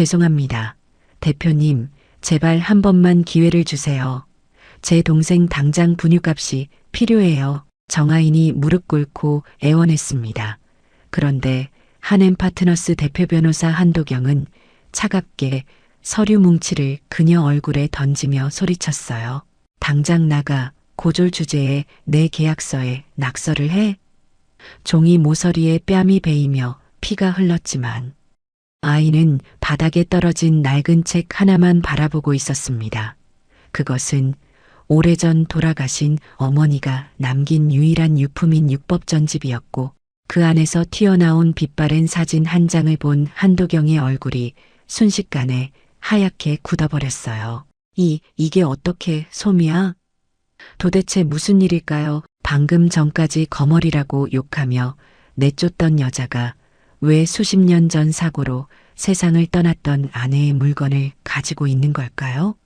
죄송합니다. 대표님, 제발 한 번만 기회를 주세요. 제 동생 당장 분유값이 필요해요. 정아인이 무릎 꿇고 애원했습니다. 그런데 한엠파트너스 대표 변호사 한도경은 차갑게 서류 뭉치를 그녀 얼굴에 던지며 소리쳤어요. 당장 나가. 고졸 주제에 내 계약서에 낙서를 해. 종이 모서리에 뺨이 베이며 피가 흘렀지만 아이는 바닥에 떨어진 낡은 책 하나만 바라보고 있었습니다. 그것은 오래전 돌아가신 어머니가 남긴 유일한 유품인 육법전집이었고 그 안에서 튀어나온 빛바랜 사진 한 장을 본 한도경의 얼굴이 순식간에 하얗게 굳어버렸어요. 이게 어떻게 솜이야? 도대체 무슨 일일까요? 방금 전까지 거머리라고 욕하며 내쫓던 여자가 왜 수십 년 전 사고로 세상을 떠났던 아내의 물건을 가지고 있는 걸까요?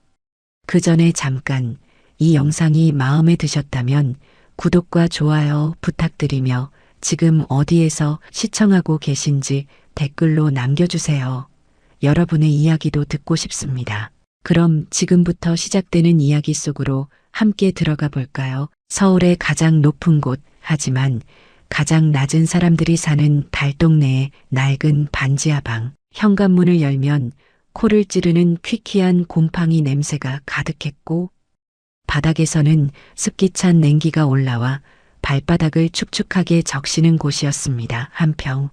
그 전에 잠깐 이 영상이 마음에 드셨다면 구독과 좋아요 부탁드리며 지금 어디에서 시청하고 계신지 댓글로 남겨주세요. 여러분의 이야기도 듣고 싶습니다. 그럼 지금부터 시작되는 이야기 속으로 함께 들어가 볼까요? 서울의 가장 높은 곳, 하지만 가장 낮은 사람들이 사는 달동네의 낡은 반지하 방. 현관문을 열면 코를 찌르는 퀴퀴한 곰팡이 냄새가 가득했고 바닥에서는 습기 찬 냉기가 올라와 발바닥을 축축하게 적시는 곳이었습니다. 한평.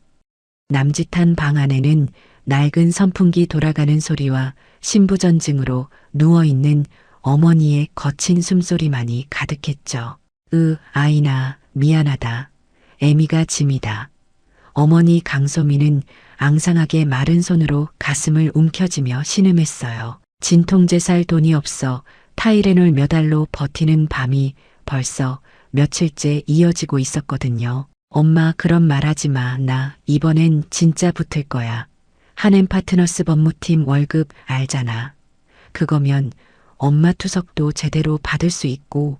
남짓한 방 안에는 낡은 선풍기 돌아가는 소리와 신부전증으로 누워있는 어머니의 거친 숨소리만이 가득했죠. 아이나 미안하다. 애미가 짐이다. 어머니 강소미는 앙상하게 마른 손으로 가슴을 움켜쥐며 신음했어요. 진통제 살 돈이 없어 타이레놀 몇 알로 버티는 밤이 벌써 며칠째 이어지고 있었거든요. 엄마 그런 말하지 마. 나 이번엔 진짜 붙을 거야. 한엠파트너스 법무팀 월급 알잖아. 그거면 엄마 투석도 제대로 받을 수 있고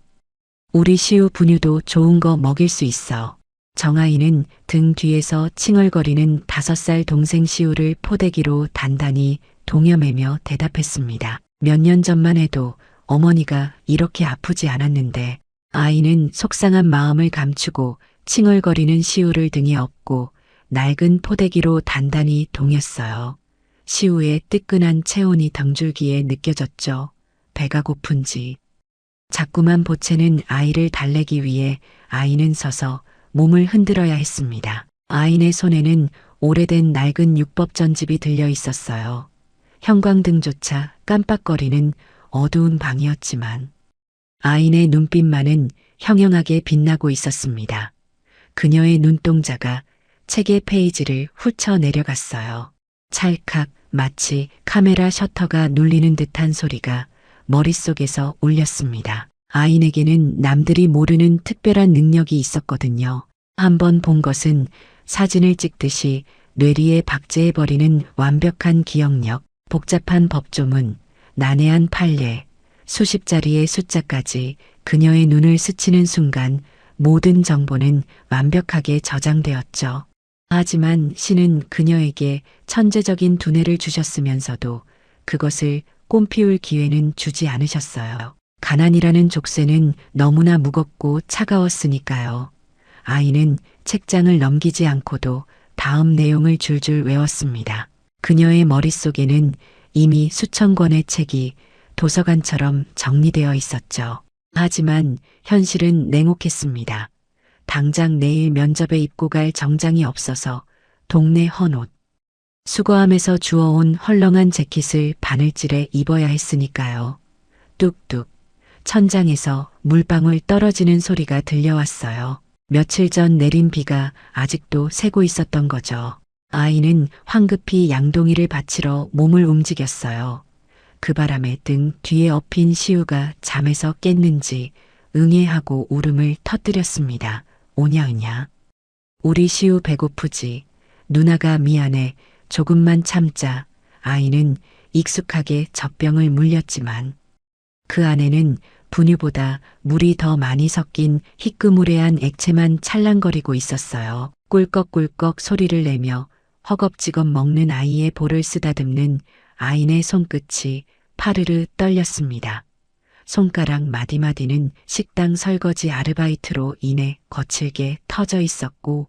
우리 시우 분유도 좋은 거 먹일 수 있어. 정아이는 등 뒤에서 칭얼거리는 5살 동생 시우를 포대기로 단단히 동여매며 대답했습니다. 몇 년 전만 해도 어머니가 이렇게 아프지 않았는데 아이는 속상한 마음을 감추고 칭얼거리는 시우를 등에 업고 낡은 포대기로 단단히 동였어요. 시우의 뜨끈한 체온이 덩줄기에 느껴졌죠. 배가 고픈지. 자꾸만 보채는 아이를 달래기 위해 아이는 서서 몸을 흔들어야 했습니다. 아이네 손에는 오래된 낡은 육법전집이 들려 있었어요. 형광등조차 깜빡거리는 어두운 방이었지만 아이네 눈빛만은 형형하게 빛나고 있었습니다. 그녀의 눈동자가 책의 페이지를 훑쳐 내려갔어요. 찰칵 마치 카메라 셔터가 눌리는 듯한 소리가 머릿속에서 울렸습니다. 아이에게는 남들이 모르는 특별한 능력이 있었거든요. 한번 본 것은 사진을 찍듯이 뇌리에 박제해버리는 완벽한 기억력, 복잡한 법조문, 난해한 판례, 수십 자리의 숫자까지 그녀의 눈을 스치는 순간 모든 정보는 완벽하게 저장되었죠. 하지만 신은 그녀에게 천재적인 두뇌를 주셨으면서도 그것을 꽃피울 기회는 주지 않으셨어요. 가난이라는 족쇄는 너무나 무겁고 차가웠으니까요. 아이는 책장을 넘기지 않고도 다음 내용을 줄줄 외웠습니다. 그녀의 머릿속에는 이미 수천 권의 책이 도서관처럼 정리되어 있었죠. 하지만 현실은 냉혹했습니다. 당장 내일 면접에 입고 갈 정장이 없어서 동네 헌옷, 수거함에서 주워온 헐렁한 재킷을 바늘질해 입어야 했으니까요. 뚝뚝 천장에서 물방울 떨어지는 소리가 들려왔어요. 며칠 전 내린 비가 아직도 새고 있었던 거죠. 아이는 황급히 양동이를 받치러 몸을 움직였어요. 그 바람에 등 뒤에 엎인 시우가 잠에서 깼는지 응애하고 울음을 터뜨렸습니다. 오냐으냐. 우리 시우 배고프지. 누나가 미안해. 조금만 참자. 아이는 익숙하게 젖병을 물렸지만 그 안에는 분유보다 물이 더 많이 섞인 희끄무레한 액체만 찰랑거리고 있었어요. 꿀꺽꿀꺽 소리를 내며 허겁지겁 먹는 아이의 볼을 쓰다듬는 아인의 손끝이 파르르 떨렸습니다. 손가락 마디마디는 식당 설거지 아르바이트로 인해 거칠게 터져 있었고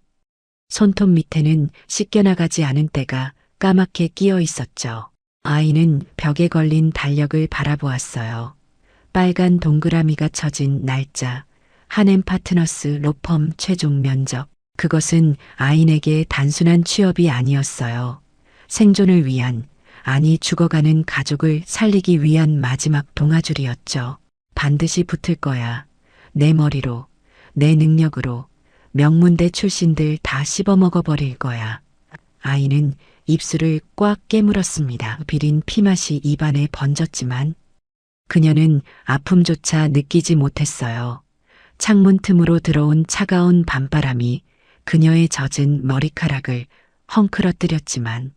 손톱 밑에는 씻겨나가지 않은 때가 까맣게 끼어 있었죠. 아이는 벽에 걸린 달력을 바라보았어요. 빨간 동그라미가 쳐진 날짜, 한엠 파트너스 로펌 최종 면접. 그것은 아인에게 단순한 취업이 아니었어요. 생존을 위한, 아니 죽어가는 가족을 살리기 위한 마지막 동아줄이었죠. 반드시 붙을 거야. 내 머리로, 내 능력으로, 명문대 출신들 다 씹어먹어버릴 거야. 아이는 입술을 꽉 깨물었습니다. 비린 피맛이 입안에 번졌지만 그녀는 아픔조차 느끼지 못했어요. 창문 틈으로 들어온 차가운 밤바람이 그녀의 젖은 머리카락을 헝클어뜨렸지만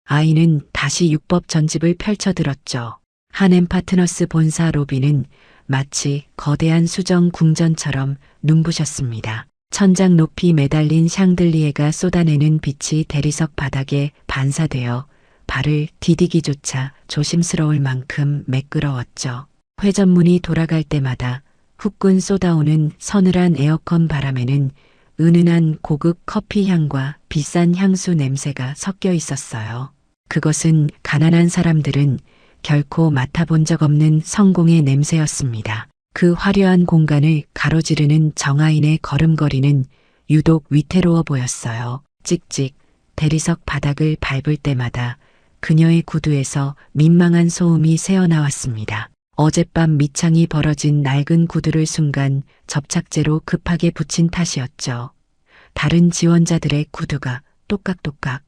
아이는 다시 육법 전집을 펼쳐들었죠. 한엠 파트너스 본사 로비는 마치 거대한 수정 궁전처럼 눈부셨습니다. 천장 높이 매달린 샹들리에가 쏟아내는 빛이 대리석 바닥에 반사되어 발을 디디기조차 조심스러울 만큼 매끄러웠죠. 회전문이 돌아갈 때마다 후끈 쏟아오는 서늘한 에어컨 바람에는 은은한 고급 커피 향과 비싼 향수 냄새가 섞여 있었어요. 그것은 가난한 사람들은 결코 맡아본 적 없는 성공의 냄새였습니다. 그 화려한 공간을 가로지르는 정아인의 걸음걸이는 유독 위태로워 보였어요. 찍찍 대리석 바닥을 밟을 때마다 그녀의 구두에서 민망한 소음이 새어나왔습니다. 어젯밤 밑창이 벌어진 낡은 구두를 순간 접착제로 급하게 붙인 탓이었죠. 다른 지원자들의 구두가 똑깍똑깍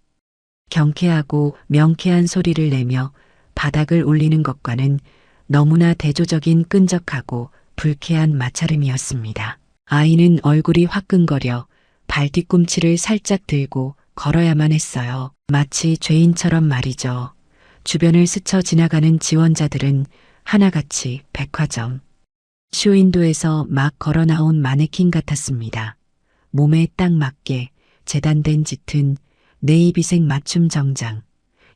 경쾌하고 명쾌한 소리를 내며 바닥을 울리는 것과는 너무나 대조적인 끈적하고 불쾌한 마찰음이었습니다. 아이는 얼굴이 화끈거려 발 뒤꿈치를 살짝 들고 걸어야만 했어요. 마치 죄인처럼 말이죠. 주변을 스쳐 지나가는 지원자들은 하나같이 백화점, 쇼윈도에서 막 걸어 나온 마네킹 같았습니다. 몸에 딱 맞게 재단된 짙은 네이비색 맞춤 정장,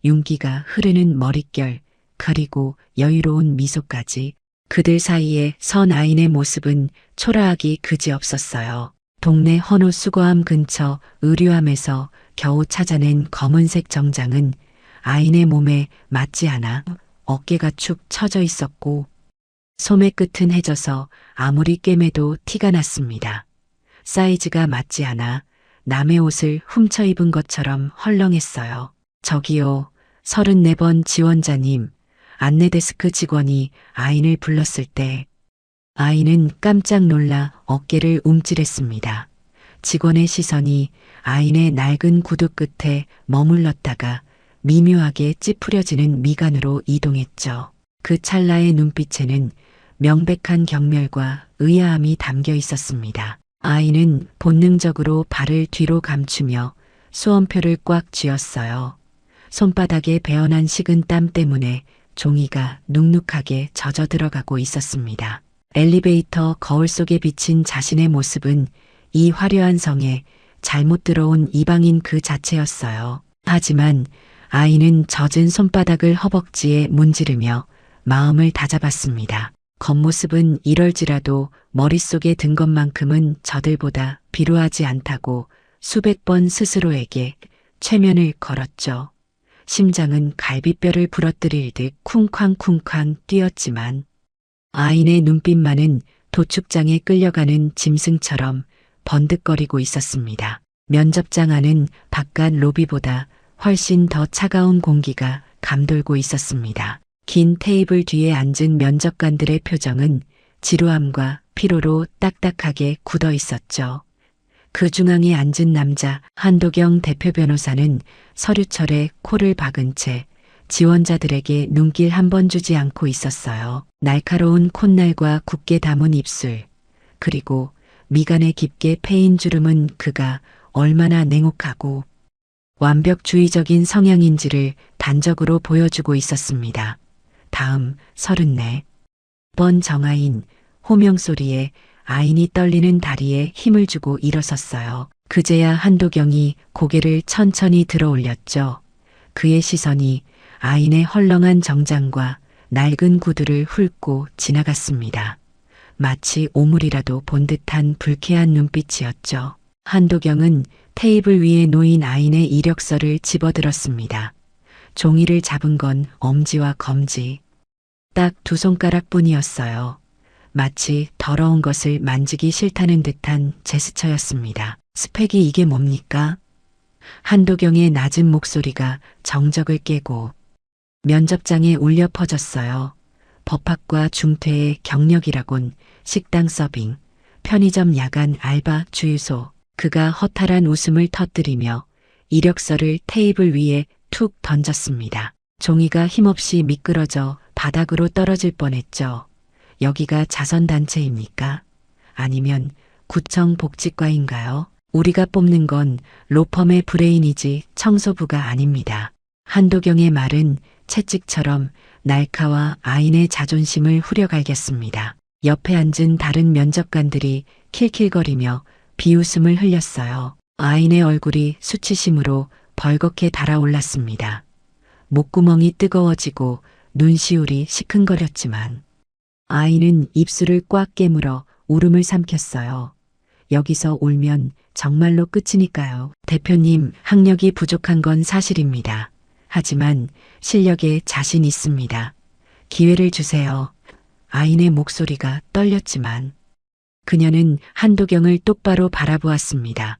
윤기가 흐르는 머릿결, 그리고 여유로운 미소까지. 그들 사이에 선 아인의 모습은 초라하기 그지없었어요. 동네 헌옷 수거함 근처 의류함에서 겨우 찾아낸 검은색 정장은 아인의 몸에 맞지 않아 어깨가 축 처져 있었고 소매 끝은 해져서 아무리 꿰매도 티가 났습니다. 사이즈가 맞지 않아 남의 옷을 훔쳐 입은 것처럼 헐렁했어요. 저기요, 34번 지원자님, 안내데스크 직원이 아인을 불렀을 때 아인은 깜짝 놀라 어깨를 움찔했습니다. 직원의 시선이 아인의 낡은 구두 끝에 머물렀다가 미묘하게 찌푸려지는 미간으로 이동했죠. 그 찰나의 눈빛에는 명백한 경멸과 의아함이 담겨 있었습니다. 아인은 본능적으로 발을 뒤로 감추며 수험표를 꽉 쥐었어요. 손바닥에 배어난 식은 땀 때문에 종이가 눅눅하게 젖어 들어가고 있었습니다. 엘리베이터 거울 속에 비친 자신의 모습은 이 화려한 성에 잘못 들어온 이방인 그 자체였어요. 하지만 아이는 젖은 손바닥을 허벅지에 문지르며 마음을 다잡았습니다. 겉모습은 이럴지라도 머릿속에 든 것만큼은 저들보다 비루하지 않다고 수백 번 스스로에게 최면을 걸었죠. 심장은 갈비뼈를 부러뜨릴 듯 쿵쾅쿵쾅 뛰었지만 아인의 눈빛만은 도축장에 끌려가는 짐승처럼 번득거리고 있었습니다. 면접장 안은 바깥 로비보다 훨씬 더 차가운 공기가 감돌고 있었습니다. 긴 테이블 뒤에 앉은 면접관들의 표정은 지루함과 피로로 딱딱하게 굳어 있었죠. 그 중앙에 앉은 남자 한도경 대표 변호사는 서류철에 코를 박은 채 지원자들에게 눈길 한 번 주지 않고 있었어요. 날카로운 콧날과 굳게 담은 입술, 그리고 미간에 깊게 패인 주름은 그가 얼마나 냉혹하고 완벽주의적인 성향인지를 단적으로 보여주고 있었습니다. 다음 34번 정아인, 호명소리에 아인이 떨리는 다리에 힘을 주고 일어섰어요. 그제야 한도경이 고개를 천천히 들어 올렸죠. 그의 시선이 아인의 헐렁한 정장과 낡은 구두를 훑고 지나갔습니다. 마치 오물이라도 본 듯한 불쾌한 눈빛이었죠. 한도경은 테이블 위에 놓인 아인의 이력서를 집어들었습니다. 종이를 잡은 건 엄지와 검지. 딱 두 손가락뿐이었어요. 마치 더러운 것을 만지기 싫다는 듯한 제스처였습니다. 스펙이 이게 뭡니까? 한도경의 낮은 목소리가 정적을 깨고 면접장에 울려 퍼졌어요. 법학과 중퇴의 경력이라곤 식당 서빙, 편의점 야간 알바 주유소. 그가 허탈한 웃음을 터뜨리며 이력서를 테이블 위에 툭 던졌습니다. 종이가 힘없이 미끄러져 바닥으로 떨어질 뻔했죠. 여기가 자선단체입니까? 아니면 구청 복지과인가요? 우리가 뽑는 건 로펌의 브레인이지 청소부가 아닙니다. 한도경의 말은 채찍처럼 날카와 아인의 자존심을 후려갈겼습니다. 옆에 앉은 다른 면접관들이 킬킬거리며 비웃음을 흘렸어요. 아인의 얼굴이 수치심으로 벌겋게 달아올랐습니다. 목구멍이 뜨거워지고 눈시울이 시큰거렸지만 아인은 입술을 꽉 깨물어 울음을 삼켰어요. 여기서 울면 정말로 끝이니까요. 대표님, 학력이 부족한 건 사실입니다. 하지만 실력에 자신 있습니다. 기회를 주세요. 아인의 목소리가 떨렸지만 그녀는 한도경을 똑바로 바라보았습니다.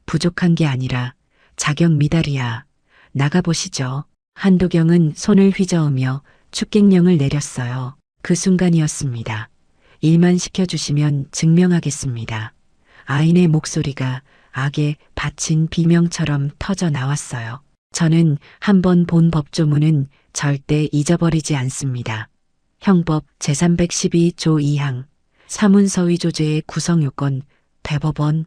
부족한 게 아니라 자격 미달이야. 나가보시죠. 한도경은 손을 휘저으며 축객령을 내렸어요. 그 순간이었습니다. 일만 시켜주시면 증명하겠습니다. 아인의 목소리가 악에 바친 비명처럼 터져 나왔어요. 저는 한 번 본 법조문은 절대 잊어버리지 않습니다. 형법 제312조 2항 사문서위조제의 구성요건 대법원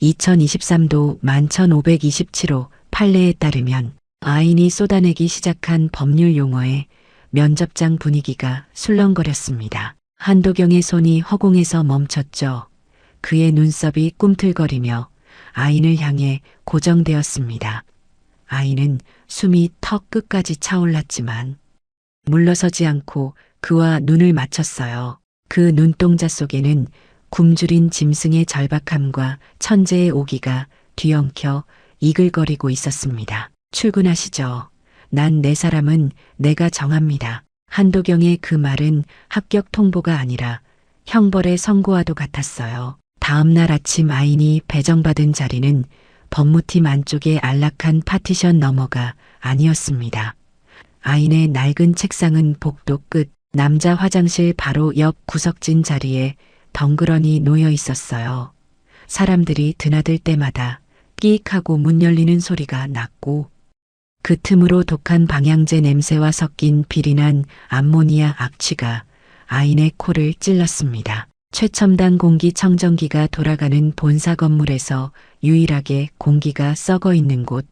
2023도 11527호 판례에 따르면 아인이 쏟아내기 시작한 법률 용어에 면접장 분위기가 술렁거렸습니다. 한도경의 손이 허공에서 멈췄죠. 그의 눈썹이 꿈틀거리며 아인을 향해 고정되었습니다. 아인은 숨이 턱 끝까지 차올랐지만 물러서지 않고 그와 눈을 맞췄어요. 그 눈동자 속에는 굶주린 짐승의 절박함과 천재의 오기가 뒤엉켜 이글거리고 있었습니다. 출근하시죠. 난 내 사람은 내가 정합니다. 한도경의 그 말은 합격 통보가 아니라 형벌의 선고와도 같았어요. 다음 날 아침 아인이 배정받은 자리는 법무팀 안쪽의 안락한 파티션 너머가 아니었습니다. 아인의 낡은 책상은 복도 끝, 남자 화장실 바로 옆 구석진 자리에 덩그러니 놓여 있었어요. 사람들이 드나들 때마다 끼익 하고 문 열리는 소리가 났고 그 틈으로 독한 방향제 냄새와 섞인 비린한 암모니아 악취가 아인의 코를 찔렀습니다. 최첨단 공기청정기가 돌아가는 본사 건물에서 유일하게 공기가 썩어 있는 곳,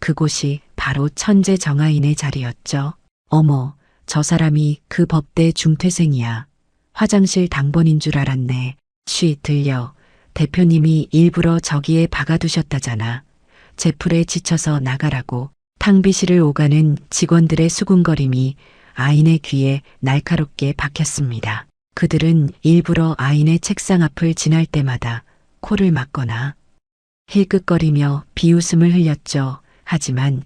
그곳이 바로 천재 정아인의 자리였죠. 어머, 저 사람이 그 법대 중퇴생이야. 화장실 당번인 줄 알았네. 쉬, 들려. 대표님이 일부러 저기에 박아두셨다잖아. 제풀에 지쳐서 나가라고. 탕비실을 오가는 직원들의 수군거림이 아인의 귀에 날카롭게 박혔습니다. 그들은 일부러 아인의 책상 앞을 지날 때마다 코를 막거나 힐끗거리며 비웃음을 흘렸죠. 하지만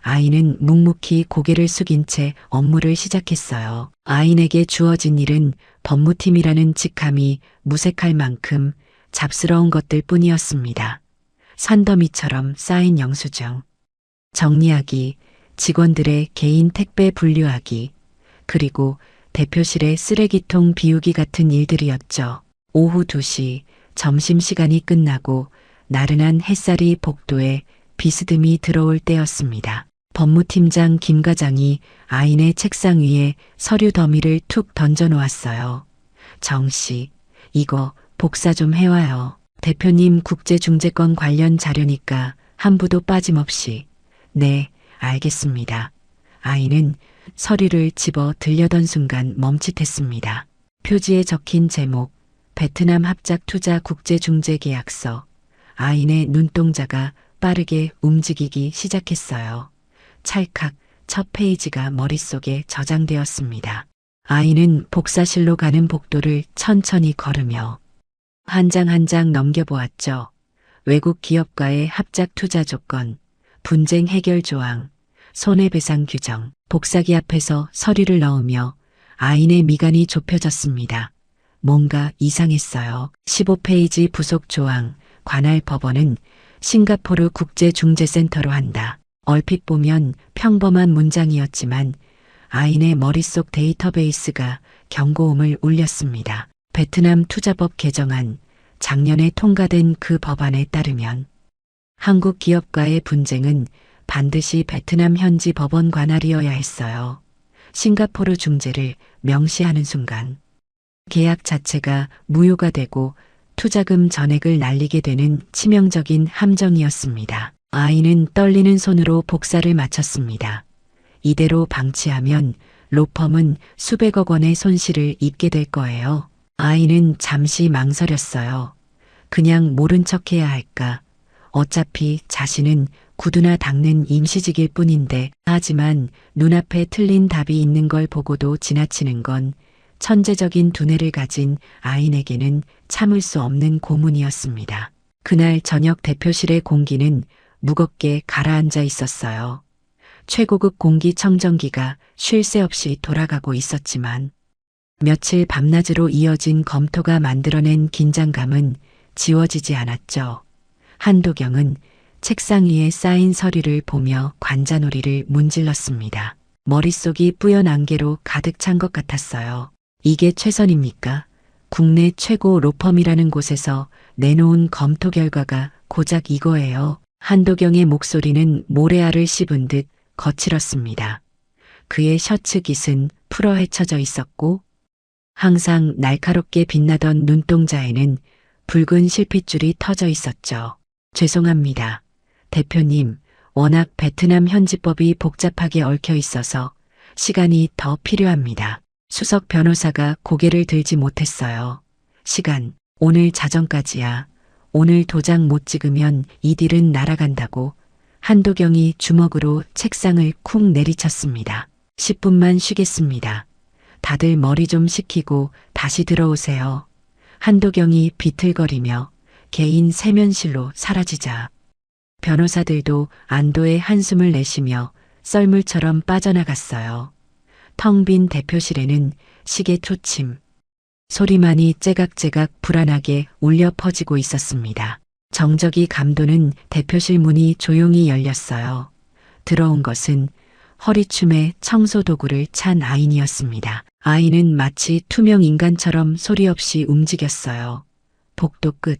아인은 묵묵히 고개를 숙인 채 업무를 시작했어요. 아인에게 주어진 일은 법무팀이라는 직함이 무색할 만큼 잡스러운 것들 뿐이었습니다. 산더미처럼 쌓인 영수증, 정리하기, 직원들의 개인 택배 분류하기, 그리고 대표실의 쓰레기통 비우기 같은 일들이었죠. 오후 2시 점심시간이 끝나고 나른한 햇살이 복도에 비스듬히 들어올 때였습니다. 법무팀장 김 과장이 아인의 책상 위에 서류 더미를 툭 던져놓았어요. 정 씨, 이거 복사 좀 해와요. 대표님 국제중재권 관련 자료니까 한 부도 빠짐없이. 네, 알겠습니다. 아인은 서류를 집어 들려던 순간 멈칫했습니다. 표지에 적힌 제목, 베트남 합작 투자 국제중재계약서. 아인의 눈동자가 빠르게 움직이기 시작했어요. 찰칵 첫 페이지가 머릿속에 저장되었습니다. 아인은 복사실로 가는 복도를 천천히 걸으며 한 장 한 장 넘겨보았죠. 외국 기업과의 합작 투자 조건, 분쟁 해결 조항, 손해배상 규정, 복사기 앞에서 서류를 넣으며 아인의 미간이 좁혀졌습니다. 뭔가 이상했어요. 15페이지 부속 조항, 관할 법원은 싱가포르 국제중재센터로 한다. 얼핏 보면 평범한 문장이었지만 아인의 머릿속 데이터베이스가 경고음을 울렸습니다. 베트남 투자법 개정안, 작년에 통과된 그 법안에 따르면 한국 기업과의 분쟁은 반드시 베트남 현지 법원 관할이어야 했어요. 싱가포르 중재를 명시하는 순간 계약 자체가 무효가 되고 투자금 전액을 날리게 되는 치명적인 함정이었습니다. 아인은 떨리는 손으로 복사를 마쳤습니다. 이대로 방치하면 로펌은 수백억 원의 손실을 입게 될 거예요. 아인은 잠시 망설였어요. 그냥 모른 척해야 할까? 어차피 자신은 구두나 닦는 임시직일 뿐인데, 하지만 눈앞에 틀린 답이 있는 걸 보고도 지나치는 건 천재적인 두뇌를 가진 아인에게는 참을 수 없는 고문이었습니다. 그날 저녁 대표실의 공기는 무겁게 가라앉아 있었어요. 최고급 공기청정기가 쉴 새 없이 돌아가고 있었지만 며칠 밤낮으로 이어진 검토가 만들어낸 긴장감은 지워지지 않았죠. 한도경은 책상 위에 쌓인 서류를 보며 관자놀이를 문질렀습니다. 머릿속이 뿌연 안개로 가득 찬 것 같았어요. 이게 최선입니까? 국내 최고 로펌이라는 곳에서 내놓은 검토 결과가 고작 이거예요. 한도경의 목소리는 모래알을 씹은 듯 거칠었습니다. 그의 셔츠 깃은 풀어 헤쳐져 있었고 항상 날카롭게 빛나던 눈동자에는 붉은 실핏줄이 터져 있었죠. 죄송합니다. 대표님, 워낙 베트남 현지법이 복잡하게 얽혀 있어서 시간이 더 필요합니다. 수석 변호사가 고개를 들지 못했어요. 시간, 오늘 자정까지야. 오늘 도장 못 찍으면 이 딜은 날아간다고. 한도경이 주먹으로 책상을 쿵 내리쳤습니다. 10분만 쉬겠습니다. 다들 머리 좀 식히고 다시 들어오세요. 한도경이 비틀거리며 개인 세면실로 사라지자 변호사들도 안도의 한숨을 내쉬며 썰물처럼 빠져나갔어요. 텅 빈 대표실에는 시계 초침 소리만이 째각째각 불안하게 울려 퍼지고 있었습니다. 정적이 감도는 대표실 문이 조용히 열렸어요. 들어온 것은 허리춤에 청소 도구를 찬 아인이었습니다. 아인은 마치 투명 인간처럼 소리 없이 움직였어요. 복도 끝.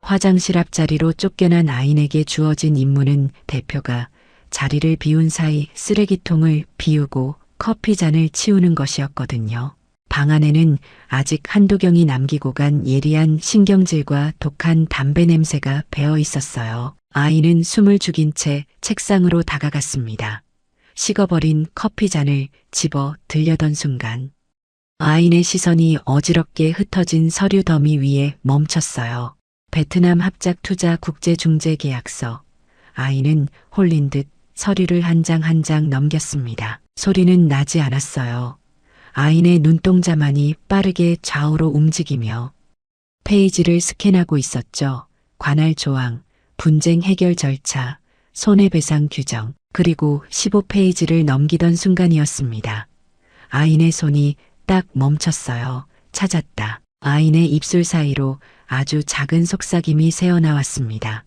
화장실 앞자리로 쫓겨난 아인에게 주어진 임무는 대표가 자리를 비운 사이 쓰레기통을 비우고 커피잔을 치우는 것이었거든요. 방 안에는 아직 한도경이 남기고 간 예리한 신경질과 독한 담배 냄새가 배어 있었어요. 아이는 숨을 죽인 채 책상으로 다가갔습니다. 식어버린 커피잔을 집어 들려던 순간 아인의 시선이 어지럽게 흩어진 서류 더미 위에 멈췄어요. 베트남 합작 투자 국제중재 계약서. 아인은 홀린 듯 서류를 한 장 한 장 넘겼습니다. 소리는 나지 않았어요. 아인의 눈동자만이 빠르게 좌우로 움직이며 페이지를 스캔하고 있었죠. 관할 조항, 분쟁 해결 절차, 손해배상 규정, 그리고 15페이지를 넘기던 순간이었습니다. 아인의 손이 딱 멈췄어요. 찾았다. 아인의 입술 사이로 아주 작은 속삭임이 새어나왔습니다.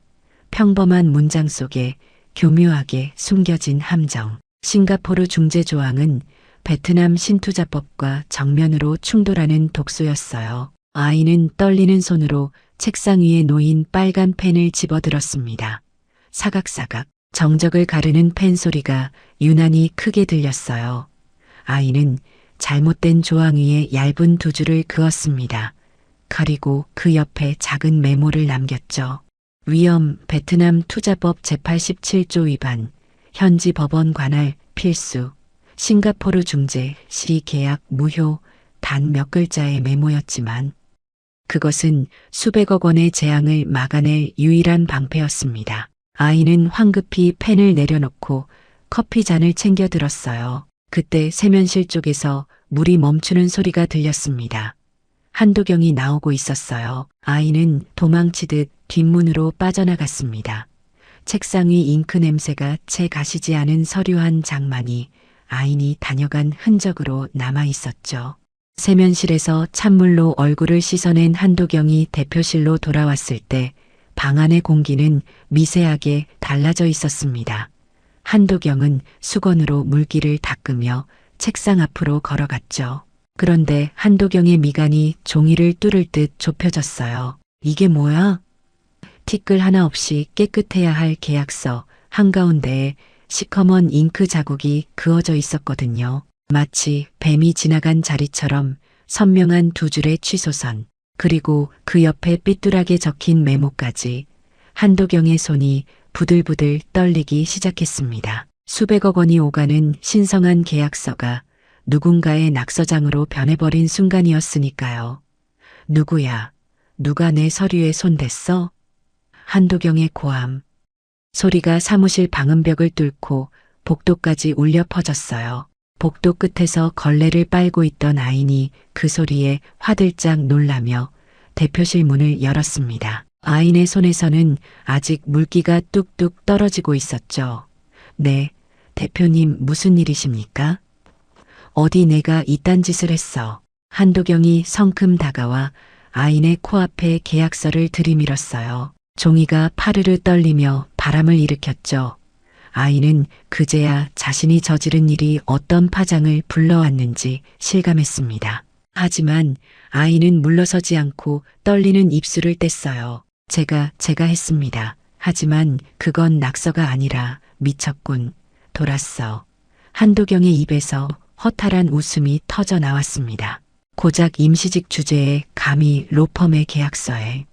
평범한 문장 속에 교묘하게 숨겨진 함정. 싱가포르 중재 조항은 베트남 신투자법과 정면으로 충돌하는 독소였어요. 아인은 떨리는 손으로 책상 위에 놓인 빨간 펜을 집어들었습니다. 사각사각 정적을 가르는 펜 소리가 유난히 크게 들렸어요. 아인은 잘못된 조항 위에 얇은 두 줄을 그었습니다. 그리고 그 옆에 작은 메모를 남겼죠. 위험 베트남 투자법 제87조 위반, 현지 법원 관할 필수, 싱가포르 중재 시 계약 무효 단 몇 글자의 메모였지만 그것은 수백억 원의 재앙을 막아낼 유일한 방패였습니다. 아이는 황급히 펜을 내려놓고 커피 잔을 챙겨 들었어요. 그때 세면실 쪽에서 물이 멈추는 소리가 들렸습니다. 한도경이 나오고 있었어요. 아이는 도망치듯 뒷문으로 빠져나갔습니다. 책상 위 잉크 냄새가 채 가시지 않은 서류 한 장만이 아인이 다녀간 흔적으로 남아 있었죠. 세면실에서 찬물로 얼굴을 씻어낸 한도경이 대표실로 돌아왔을 때 방 안의 공기는 미세하게 달라져 있었습니다. 한도경은 수건으로 물기를 닦으며 책상 앞으로 걸어갔죠. 그런데 한도경의 미간이 종이를 뚫을 듯 좁혀졌어요. 이게 뭐야? 티끌 하나 없이 깨끗해야 할 계약서 한가운데에 시커먼 잉크 자국이 그어져 있었거든요. 마치 뱀이 지나간 자리처럼 선명한 두 줄의 취소선, 그리고 그 옆에 삐뚤하게 적힌 메모까지. 한도경의 손이 부들부들 떨리기 시작했습니다. 수백억 원이 오가는 신성한 계약서가 누군가의 낙서장으로 변해버린 순간이었으니까요. 누구야? 누가 내 서류에 손댔어? 한도경의 고함. 소리가 사무실 방음벽을 뚫고 복도까지 울려 퍼졌어요. 복도 끝에서 걸레를 빨고 있던 아인이 그 소리에 화들짝 놀라며 대표실 문을 열었습니다. 아인의 손에서는 아직 물기가 뚝뚝 떨어지고 있었죠. 네, 대표님 무슨 일이십니까? 어디 내가 이딴 짓을 했어. 한도경이 성큼 다가와 아인의 코앞에 계약서를 들이밀었어요. 종이가 파르르 떨리며 바람을 일으켰죠. 아이는 그제야 자신이 저지른 일이 어떤 파장을 불러왔는지 실감했습니다. 하지만 아이는 물러서지 않고 떨리는 입술을 뗐어요. 제가 했습니다. 하지만 그건 낙서가 아니라 미쳤군. 돌았어. 한도경의 입에서 허탈한 웃음이 터져 나왔습니다. 고작 임시직 주제에 감히 로펌의 계약서에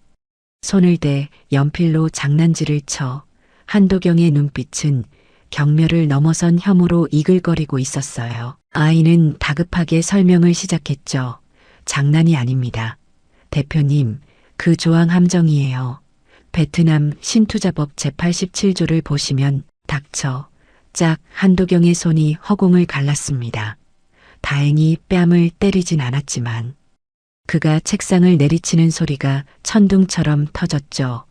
손을 대 연필로 장난질을 쳐 한도경의 눈빛은 경멸을 넘어선 혐오로 이글거리고 있었어요. 아이는 다급하게 설명을 시작했죠. 장난이 아닙니다. 대표님, 그 조항 함정이에요. 베트남 신투자법 제87조를 보시면 닥쳐. 짝 한도경의 손이 허공을 갈랐습니다. 다행히 뺨을 때리진 않았지만 그가 책상을 내리치는 소리가 천둥처럼 터졌죠.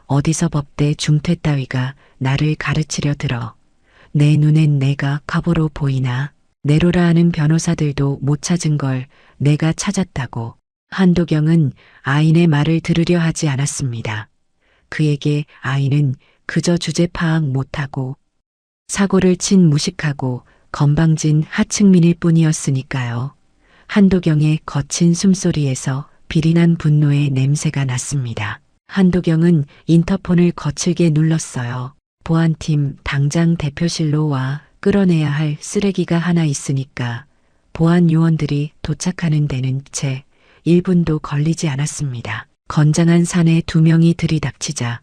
어디서 법대 중퇴 따위가 나를 가르치려 들어. 내 눈엔 내가 가보로 보이나. 내로라 하는 변호사들도 못 찾은 걸 내가 찾았다고. 한도경은 아인의 말을 들으려 하지 않았습니다. 그에게 아인은 그저 주제 파악 못하고 사고를 친 무식하고 건방진 하층민일 뿐이었으니까요. 한도경의 거친 숨소리에서 비린한 분노의 냄새가 났습니다. 한도경은 인터폰을 거칠게 눌렀어요. 보안팀 당장 대표실로 와. 끌어내야 할 쓰레기가 하나 있으니까. 보안 요원들이 도착하는 데는 채 1분도 걸리지 않았습니다. 건장한 사내 2명이 들이닥치자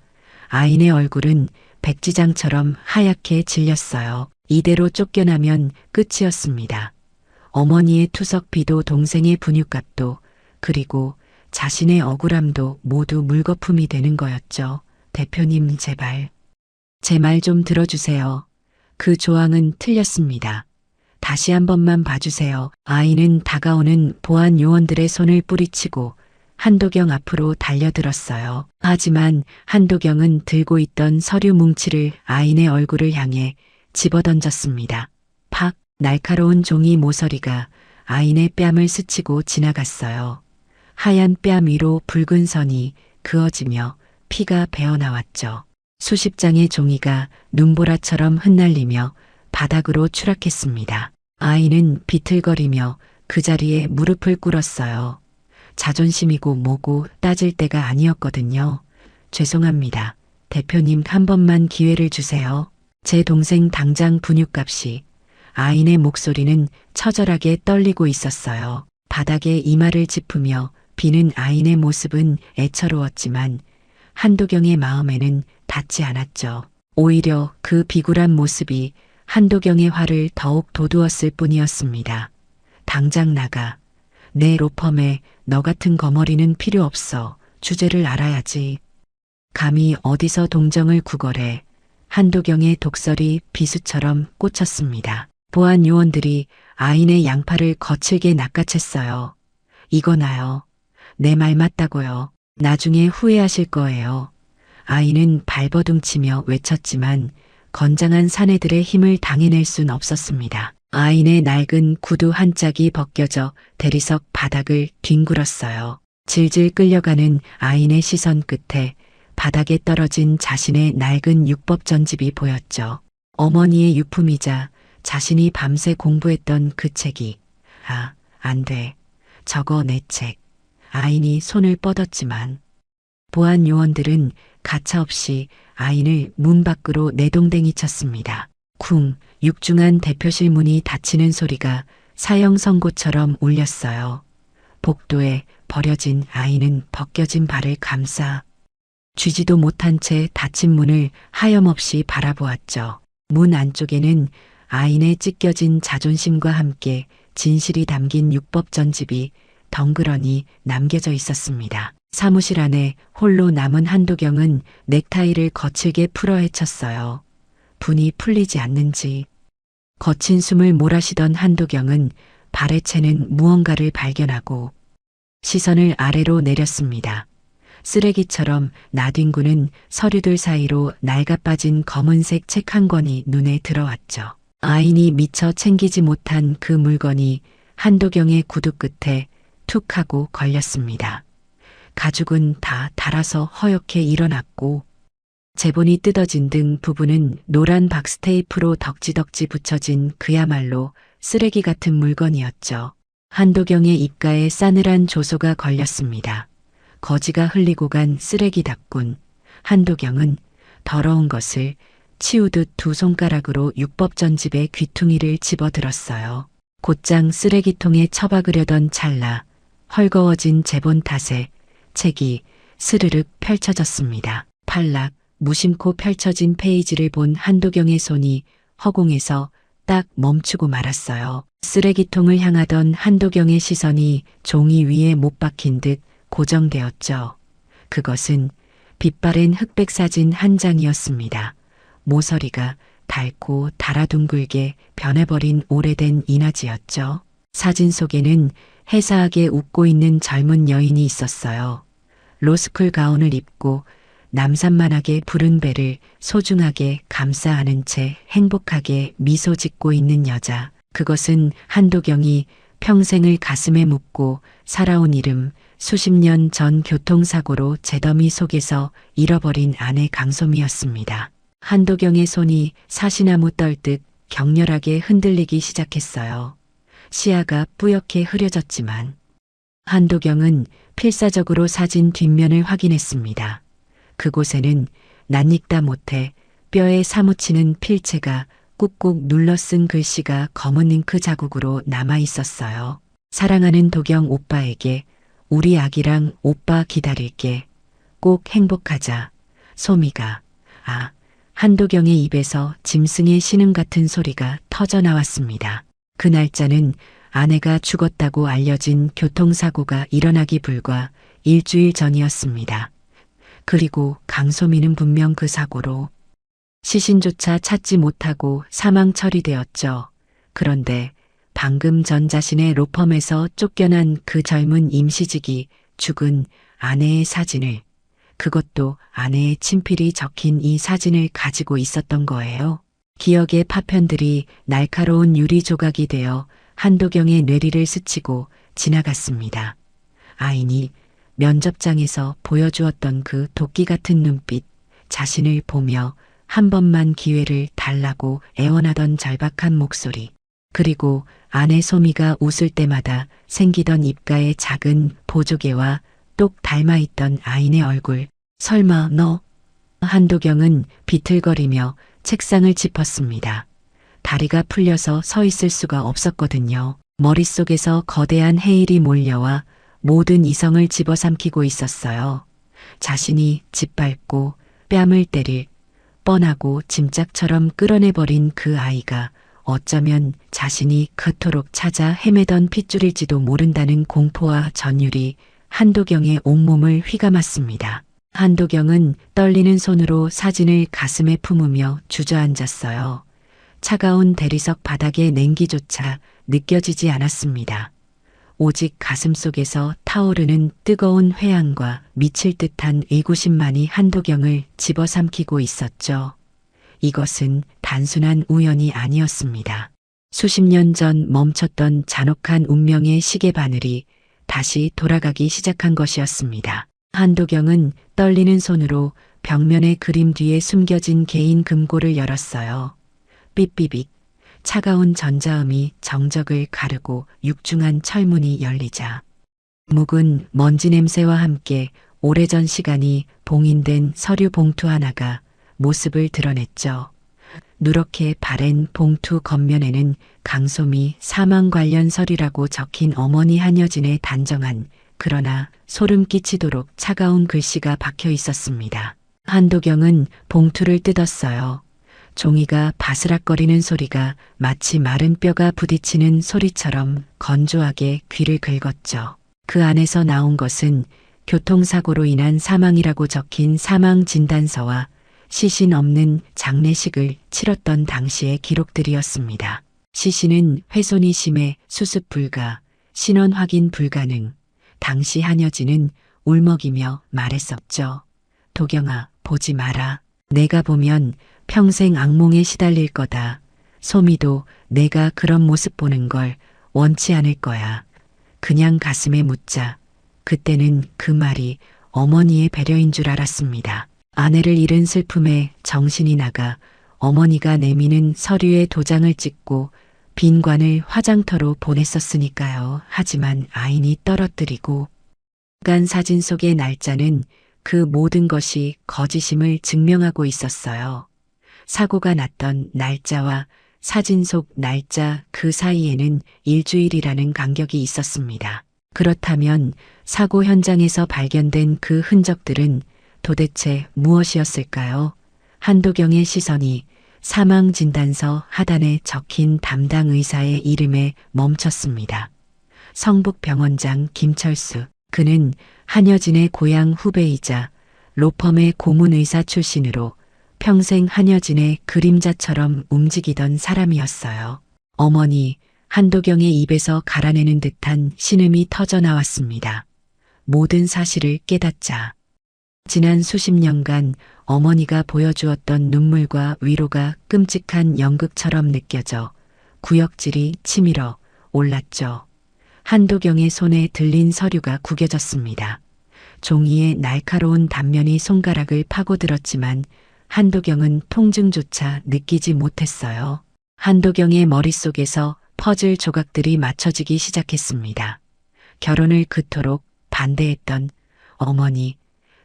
아인의 얼굴은 백지장처럼 하얗게 질렸어요. 이대로 쫓겨나면 끝이었습니다. 어머니의 투석비도 동생의 분유값도 그리고 자신의 억울함도 모두 물거품이 되는 거였죠. 대표님 제발. 제 말 좀 들어주세요. 그 조항은 틀렸습니다. 다시 한 번만 봐주세요. 아이는 다가오는 보안 요원들의 손을 뿌리치고 한도경 앞으로 달려들었어요. 하지만 한도경은 들고 있던 서류 뭉치를 아인의 얼굴을 향해 집어던졌습니다. 팍! 날카로운 종이 모서리가 아인의 뺨을 스치고 지나갔어요. 하얀 뺨 위로 붉은 선이 그어지며 피가 배어나왔죠. 수십 장의 종이가 눈보라처럼 흩날리며 바닥으로 추락했습니다. 아이는 비틀거리며 그 자리에 무릎을 꿇었어요. 자존심이고 뭐고 따질 때가 아니었거든요. 죄송합니다. 대표님 한 번만 기회를 주세요. 제 동생 당장 분유값이. 아인의 목소리는 처절하게 떨리고 있었어요. 바닥에 이마를 짚으며 비는 아인의 모습은 애처로웠지만 한도경의 마음에는 닿지 않았죠. 오히려 그 비굴한 모습이 한도경의 화를 더욱 돋우었을 뿐이었습니다. 당장 나가. 내 로펌에 너 같은 거머리는 필요 없어. 주제를 알아야지. 감히 어디서 동정을 구걸해. 한도경의 독설이 비수처럼 꽂혔습니다. 보안 요원들이 아인의 양팔을 거칠게 낚아챘어요. 이거 나요. 내 말 맞다고요. 나중에 후회하실 거예요. 아인은 발버둥치며 외쳤지만 건장한 사내들의 힘을 당해낼 순 없었습니다. 아인의 낡은 구두 한 짝이 벗겨져 대리석 바닥을 뒹굴었어요. 질질 끌려가는 아인의 시선 끝에 바닥에 떨어진 자신의 낡은 육법 전집이 보였죠. 어머니의 유품이자 자신이 밤새 공부했던 그 책이. 아, 안 돼. 저거 내 책. 아인이 손을 뻗었지만 보안 요원들은 가차없이 아인을 문 밖으로 내동댕이 쳤습니다. 쿵, 육중한 대표실 문이 닫히는 소리가 사형 선고처럼 울렸어요. 복도에 버려진 아인은 벗겨진 발을 감싸 쥐지도 못한 채 닫힌 문을 하염없이 바라보았죠. 문 안쪽에는 아인의 찢겨진 자존심과 함께 진실이 담긴 육법 전집이 덩그러니 남겨져 있었습니다. 사무실 안에 홀로 남은 한도경은 넥타이를 거칠게 풀어 헤쳤어요. 분이 풀리지 않는지. 거친 숨을 몰아쉬던 한도경은 발에 채는 무언가를 발견하고 시선을 아래로 내렸습니다. 쓰레기처럼 나뒹구는 서류들 사이로 낡아빠진 검은색 책 한 권이 눈에 들어왔죠. 아인이 미처 챙기지 못한 그 물건이 한도경의 구두 끝에 툭 하고 걸렸습니다. 가죽은 다 닳아서 허옇게 일어났고 제본이 뜯어진 등 부분은 노란 박스테이프로 덕지덕지 붙여진 그야말로 쓰레기 같은 물건이었죠. 한도경의 입가에 싸늘한 조소가 걸렸습니다. 거지가 흘리고 간 쓰레기답군. 한도경은 더러운 것을 치우듯 두 손가락으로 육법 전집의 귀퉁이를 집어들었어요. 곧장 쓰레기통에 처박으려던 찰나 헐거워진 제본 탓에 책이 스르륵 펼쳐졌습니다. 팔락 무심코 펼쳐진 페이지를 본 한도경의 손이 허공에서 딱 멈추고 말았어요. 쓰레기통을 향하던 한도경의 시선이 종이 위에 못 박힌 듯 고정되었죠. 그것은 빛바랜 흑백 사진 한 장이었습니다. 모서리가 닳고 달아둥글게 변해버린 오래된 인화지였죠. 사진 속에는 해사하게 웃고 있는 젊은 여인이 있었어요. 로스쿨 가운을 입고 남산만하게 부른 배를 소중하게 감싸 안은 채 행복하게 미소 짓고 있는 여자. 그것은 한도경이 평생을 가슴에 묻고 살아온 이름, 수십 년 전 교통사고로 잿더미 속에서 잃어버린 아내 강솜이었습니다. 한도경의 손이 사시나무 떨듯 격렬하게 흔들리기 시작했어요. 시야가 뿌옇게 흐려졌지만 한도경은 필사적으로 사진 뒷면을 확인했습니다. 그곳에는 낯익다 못해 뼈에 사무치는 필체가 꾹꾹 눌러 쓴 글씨가 검은 잉크 자국으로 남아 있었어요. 사랑하는 도경 오빠에게 우리 아기랑 오빠 기다릴게. 꼭 행복하자. 소미가. 아, 한도경의 입에서 짐승의 신음 같은 소리가 터져 나왔습니다. 그 날짜는 아내가 죽었다고 알려진 교통사고가 일어나기 불과 일주일 전이었습니다. 그리고 강소미는 분명 그 사고로 시신조차 찾지 못하고 사망 처리되었죠. 그런데 방금 전 자신의 로펌에서 쫓겨난 그 젊은 임시직이 죽은 아내의 사진을, 그것도 아내의 친필이 적힌 이 사진을 가지고 있었던 거예요. 기억의 파편들이 날카로운 유리 조각이 되어 한도경의 뇌리를 스치고 지나갔습니다. 아인이 면접장에서 보여주었던 그 도끼 같은 눈빛, 자신을 보며 한 번만 기회를 달라고 애원하던 절박한 목소리, 그리고 아내 소미가 웃을 때마다 생기던 입가의 작은 보조개와 똑 닮아있던 아인의 얼굴. 설마 너? 한도경은 비틀거리며 책상을 짚었습니다. 다리가 풀려서 서 있을 수가 없었거든요. 머릿속에서 거대한 해일이 몰려와 모든 이성을 집어삼키고 있었어요. 자신이 짓밟고 뺨을 때릴 뻔하고 짐짝처럼 끌어내버린 그 아이가 어쩌면 자신이 그토록 찾아 헤매던 핏줄일지도 모른다는 공포와 전율이 한도경의 온몸을 휘감았습니다. 한도경은 떨리는 손으로 사진을 가슴에 품으며 주저앉았어요. 차가운 대리석 바닥의 냉기조차 느껴지지 않았습니다. 오직 가슴속에서 타오르는 뜨거운 회한과 미칠 듯한 의구심만이 한도경을 집어삼키고 있었죠. 이것은 단순한 우연이 아니었습니다. 수십 년 전 멈췄던 잔혹한 운명의 시계바늘이 다시 돌아가기 시작한 것이었습니다. 한도경은 떨리는 손으로 벽면의 그림 뒤에 숨겨진 개인 금고를 열었어요. 삐삐빅. 차가운 전자음이 정적을 가르고 육중한 철문이 열리자 묵은 먼지 냄새와 함께 오래전 시간이 봉인된 서류 봉투 하나가 모습을 드러냈죠. 누렇게 바랜 봉투 겉면에는 강소미 사망 관련 서류라고 적힌 어머니 한여진의 단정한 그러나 소름 끼치도록 차가운 글씨가 박혀 있었습니다. 한도경은 봉투를 뜯었어요. 종이가 바스락거리는 소리가 마치 마른 뼈가 부딪히는 소리처럼 건조하게 귀를 긁었죠. 그 안에서 나온 것은 교통사고로 인한 사망이라고 적힌 사망진단서와 시신 없는 장례식을 치렀던 당시의 기록들이었습니다. 시신은 훼손이 심해 수습 불가, 신원 확인 불가능. 당시 한여진은 울먹이며 말했었죠. 도경아, 보지 마라. 내가 보면 평생 악몽에 시달릴 거다. 소미도 내가 그런 모습 보는 걸 원치 않을 거야. 그냥 가슴에 묻자. 그때는 그 말이 어머니의 배려인 줄 알았습니다. 아내를 잃은 슬픔에 정신이 나가 어머니가 내미는 서류에 도장을 찍고 빈관을 화장터로 보냈었으니까요. 하지만 아인이 떨어뜨리고 간 사진 속의 날짜는 그 모든 것이 거짓임을 증명하고 있었어요. 사고가 났던 날짜와 사진 속 날짜 그 사이에는 일주일이라는 간격이 있었습니다. 그렇다면 사고 현장에서 발견된 그 흔적들은 도대체 무엇이었을까요? 한도경의 시선이 사망진단서 하단에 적힌 담당 의사의 이름에 멈췄습니다. 성북병원장 김철수. 그는 한여진의 고향 후배이자 로펌의 고문의사 출신으로 평생 한여진의 그림자처럼 움직이던 사람이었어요. 어머니, 한도경의 입에서 갈아내는 듯한 신음이 터져 나왔습니다. 모든 사실을 깨닫자. 지난 수십 년간 어머니가 보여주었던 눈물과 위로가 끔찍한 연극처럼 느껴져 구역질이 치밀어 올랐죠. 한도경의 손에 들린 서류가 구겨졌습니다. 종이의 날카로운 단면이 손가락을 파고들었지만 한도경은 통증조차 느끼지 못했어요. 한도경의 머릿속에서 퍼즐 조각들이 맞춰지기 시작했습니다. 결혼을 그토록 반대했던 어머니,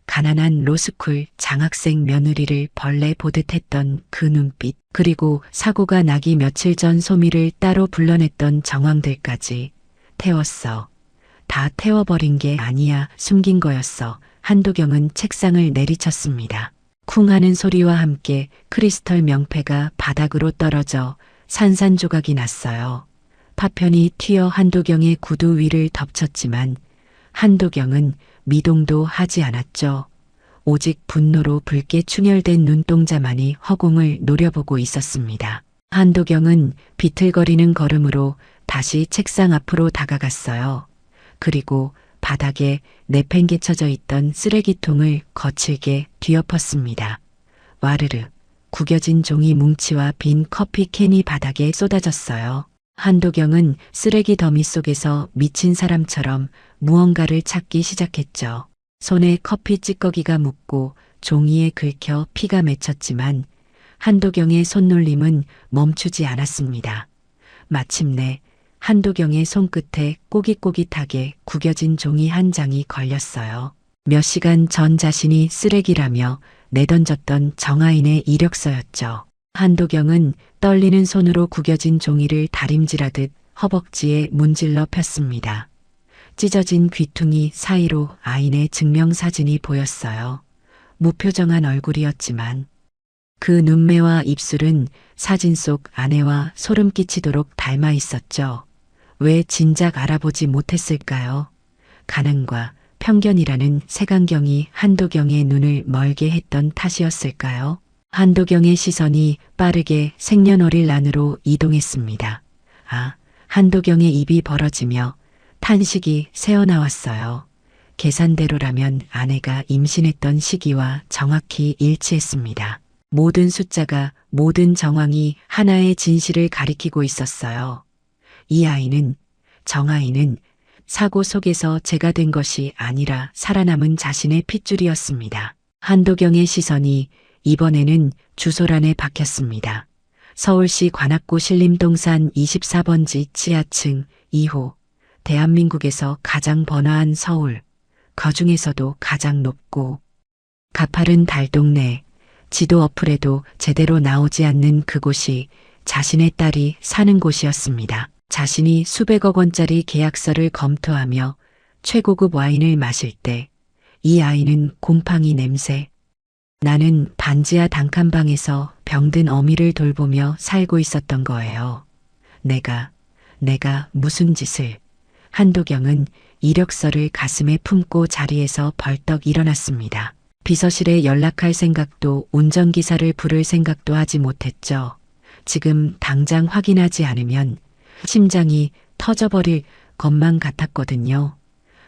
가난한 로스쿨 장학생 며느리를 벌레 보듯 했던 그 눈빛, 그리고 사고가 나기 며칠 전 소미를 따로 불러냈던 정황들까지 태웠어. 다 태워버린 게 아니야, 숨긴 거였어. 한도경은 책상을 내리쳤습니다. 쿵 하는 소리와 함께 크리스털 명패가 바닥으로 떨어져 산산조각이 났어요. 파편이 튀어 한도경의 구두 위를 덮쳤지만 한도경은 미동도 하지 않았죠. 오직 분노로 붉게 충혈된 눈동자만이 허공을 노려보고 있었습니다. 한도경은 비틀거리는 걸음으로 다시 책상 앞으로 다가갔어요. 그리고 바닥에 내팽개쳐져 있던 쓰레기통을 거칠게 뒤엎었습니다. 와르르, 구겨진 종이 뭉치와 빈 커피 캔이 바닥에 쏟아졌어요. 한도경은 쓰레기 더미 속에서 미친 사람처럼 무언가를 찾기 시작했죠. 손에 커피 찌꺼기가 묻고 종이에 긁혀 피가 맺혔지만 한도경의 손놀림은 멈추지 않았습니다. 마침내 한도경의 손끝에 꼬깃꼬깃하게 구겨진 종이 한 장이 걸렸어요. 몇 시간 전 자신이 쓰레기라며 내던졌던 정아인의 이력서였죠. 한도경은 떨리는 손으로 구겨진 종이를 다림질하듯 허벅지에 문질러 폈습니다. 찢어진 귀퉁이 사이로 아인의 증명사진이 보였어요. 무표정한 얼굴이었지만 그 눈매와 입술은 사진 속 아내와 소름 끼치도록 닮아 있었죠. 왜 진작 알아보지 못했을까요? 가능과 편견이라는 색안경이 한도경의 눈을 멀게 했던 탓이었을까요? 한도경의 시선이 빠르게 생년월일 안으로 이동했습니다. 아, 한도경의 입이 벌어지며 탄식이 새어나왔어요. 계산대로라면 아내가 임신했던 시기와 정확히 일치했습니다. 모든 숫자가, 모든 정황이 하나의 진실을 가리키고 있었어요. 이 아이는, 정아이는 사고 속에서 제가 된 것이 아니라 살아남은 자신의 핏줄이었습니다. 한도경의 시선이 이번에는 주소란에 박혔습니다. 서울시 관악구 신림동산 24번지 지하층 2호. 대한민국에서 가장 번화한 서울. 그중에서도 가장 높고 가파른 달동네. 지도 어플에도 제대로 나오지 않는 그곳이 자신의 딸이 사는 곳이었습니다. 자신이 수백억 원짜리 계약서를 검토하며 최고급 와인을 마실 때 이 아이는 곰팡이 냄새. 나는 반지하 단칸방에서 병든 어미를 돌보며 살고 있었던 거예요. 내가 무슨 짓을. 한도경은 이력서를 가슴에 품고 자리에서 벌떡 일어났습니다. 비서실에 연락할 생각도 운전기사를 부를 생각도 하지 못했죠. 지금 당장 확인하지 않으면 심장이 터져버릴 것만 같았거든요.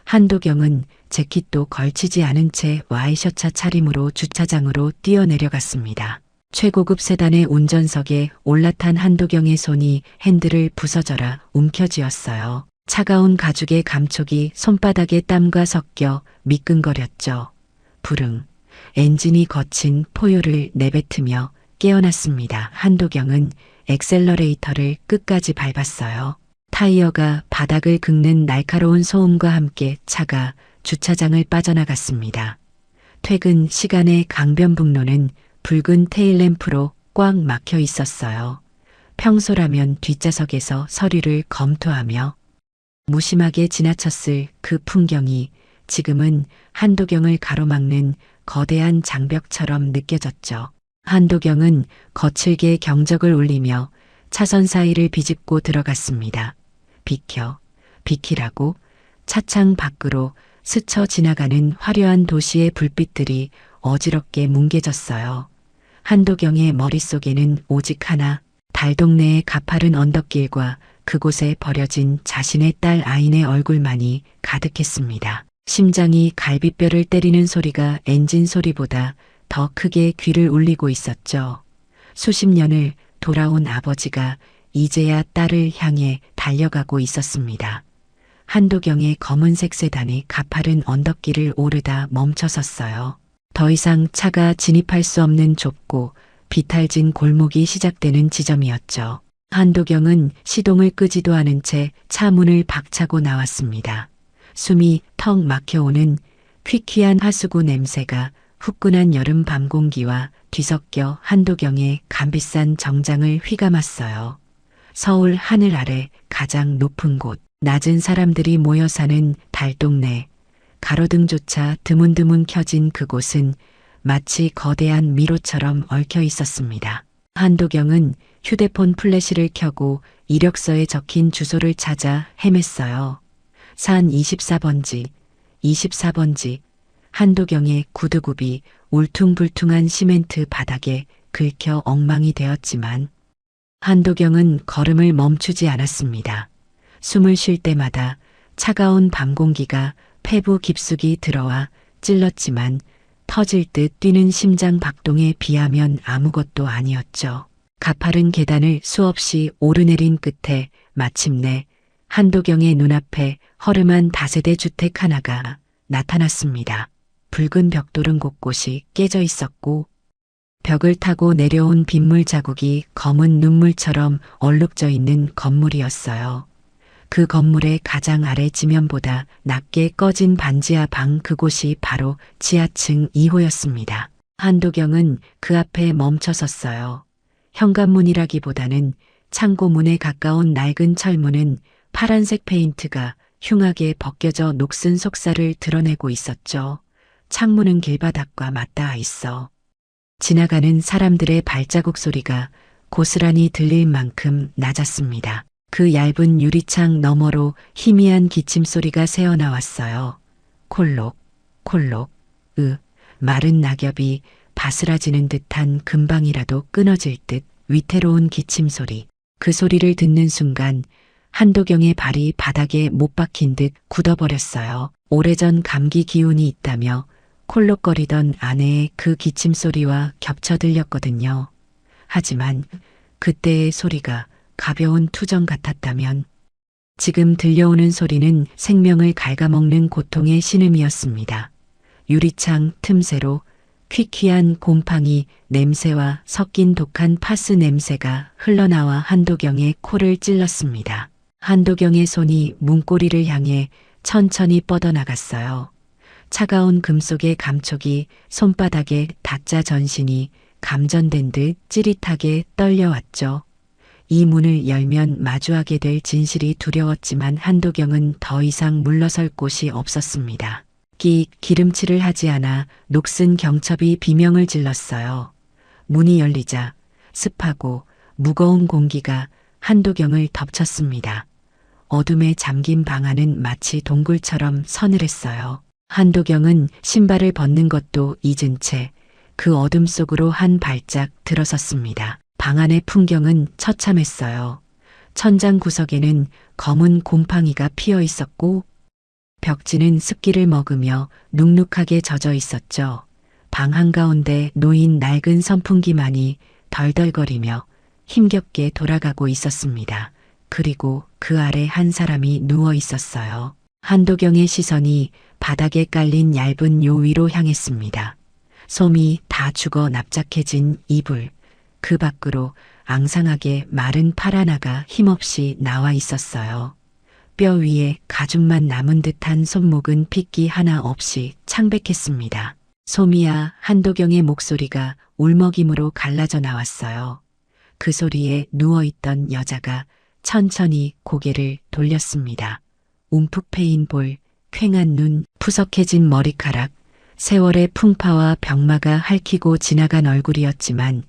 한도경은 재킷도 걸치지 않은 채 와이셔츠 차림으로 주차장으로 뛰어내려갔습니다. 최고급 세단의 운전석에 올라탄 한도경의 손이 핸들을 부서져라 움켜쥐었어요. 차가운 가죽의 감촉이 손바닥에 땀과 섞여 미끈거렸죠. 부릉. 엔진이 거친 포효를 내뱉으며 깨어났습니다. 한도경은 엑셀러레이터를 끝까지 밟았어요. 타이어가 바닥을 긁는 날카로운 소음과 함께 차가 주차장을 빠져나갔습니다. 퇴근 시간에 강변북로는 붉은 테일램프로 꽉 막혀 있었어요. 평소라면 뒷좌석에서 서류를 검토하며 무심하게 지나쳤을 그 풍경이 지금은 한도경을 가로막는 거대한 장벽처럼 느껴졌죠. 한도경은 거칠게 경적을 울리며 차선 사이를 비집고 들어갔습니다. 비키라고 차창 밖으로 스쳐 지나가는 화려한 도시의 불빛들이 어지럽게 뭉개졌어요. 한도경의 머릿속에는 오직 하나, 달동네의 가파른 언덕길과 그곳에 버려진 자신의 딸 아인의 얼굴만이 가득했습니다. 심장이 갈비뼈를 때리는 소리가 엔진 소리보다 더 크게 귀를 울리고 있었죠. 수십 년을 돌아온 아버지가 이제야 딸을 향해 달려가고 있었습니다. 한도경의 검은색 세단이 가파른 언덕길을 오르다 멈춰섰어요. 더 이상 차가 진입할 수 없는 좁고 비탈진 골목이 시작되는 지점이었죠. 한도경은 시동을 끄지도 않은 채 차 문을 박차고 나왔습니다. 숨이 턱 막혀오는 퀴퀴한 하수구 냄새가 후끈한 여름 밤 공기와 뒤섞여 한도경의 값비싼 정장을 휘감았어요. 서울 하늘 아래 가장 높은 곳, 낮은 사람들이 모여 사는 달동네, 가로등조차 드문드문 켜진 그곳은 마치 거대한 미로처럼 얽혀 있었습니다. 한도경은 휴대폰 플래시를 켜고 이력서에 적힌 주소를 찾아 헤맸어요. 산 24번지. 한도경의 구두굽이 울퉁불퉁한 시멘트 바닥에 긁혀 엉망이 되었지만 한도경은 걸음을 멈추지 않았습니다. 숨을 쉴 때마다 차가운 밤 공기가 폐부 깊숙이 들어와 찔렀지만 터질 듯 뛰는 심장 박동에 비하면 아무것도 아니었죠. 가파른 계단을 수없이 오르내린 끝에 마침내 한도경의 눈앞에 허름한 다세대 주택 하나가 나타났습니다. 붉은 벽돌은 곳곳이 깨져 있었고 벽을 타고 내려온 빗물 자국이 검은 눈물처럼 얼룩져 있는 건물이었어요. 그 건물의 가장 아래 지면보다 낮게 꺼진 반지하 방 그곳이 바로 지하층 2호였습니다. 한도경은 그 앞에 멈춰섰어요. 현관문이라기보다는 창고문에 가까운 낡은 철문은 파란색 페인트가 흉하게 벗겨져 녹슨 속살을 드러내고 있었죠. 창문은 길바닥과 맞닿아 있어 지나가는 사람들의 발자국 소리가 고스란히 들릴 만큼 낮았습니다. 그 얇은 유리창 너머로 희미한 기침 소리가 새어나왔어요. 콜록, 콜록, 마른 낙엽이 바스라지는 듯한 금방이라도 끊어질 듯 위태로운 기침 소리. 그 소리를 듣는 순간 한도경의 발이 바닥에 못 박힌 듯 굳어버렸어요. 오래전 감기 기운이 있다며 콜록거리던 아내의 그 기침 소리와 겹쳐 들렸거든요. 하지만 그때의 소리가 가벼운 투정 같았다면 지금 들려오는 소리는 생명을 갉아먹는 고통의 신음이었습니다. 유리창 틈새로 퀴퀴한 곰팡이 냄새와 섞인 독한 파스 냄새가 흘러나와 한도경의 코를 찔렀습니다. 한도경의 손이 문고리를 향해 천천히 뻗어나갔어요. 차가운 금속의 감촉이 손바닥에 닿자 전신이 감전된 듯 찌릿하게 떨려왔죠. 이 문을 열면 마주하게 될 진실이 두려웠지만 한도경은 더 이상 물러설 곳이 없었습니다. 기름칠을 하지 않아 녹슨 경첩이 비명을 질렀어요. 문이 열리자 습하고 무거운 공기가 한도경을 덮쳤습니다. 어둠에 잠긴 방 안은 마치 동굴처럼 서늘했어요. 한도경은 신발을 벗는 것도 잊은 채 그 어둠 속으로 한 발짝 들어섰습니다. 방 안의 풍경은 처참했어요. 천장 구석에는 검은 곰팡이가 피어 있었고 벽지는 습기를 먹으며 눅눅하게 젖어 있었죠. 방 한가운데 놓인 낡은 선풍기만이 덜덜거리며 힘겹게 돌아가고 있었습니다. 그리고 그 아래 한 사람이 누워 있었어요. 한도경의 시선이 바닥에 깔린 얇은 요 위로 향했습니다. 솜이 다 죽어 납작해진 이불, 그 밖으로 앙상하게 마른 팔 하나가 힘없이 나와 있었어요. 뼈 위에 가죽만 남은 듯한 손목은 핏기 하나 없이 창백했습니다. 솜이야, 한도경의 목소리가 울먹임으로 갈라져 나왔어요. 그 소리에 누워있던 여자가 천천히 고개를 돌렸습니다. 움푹 패인 볼, 퀭한 눈, 푸석해진 머리카락, 세월의 풍파와 병마가 핥히고 지나간 얼굴이었지만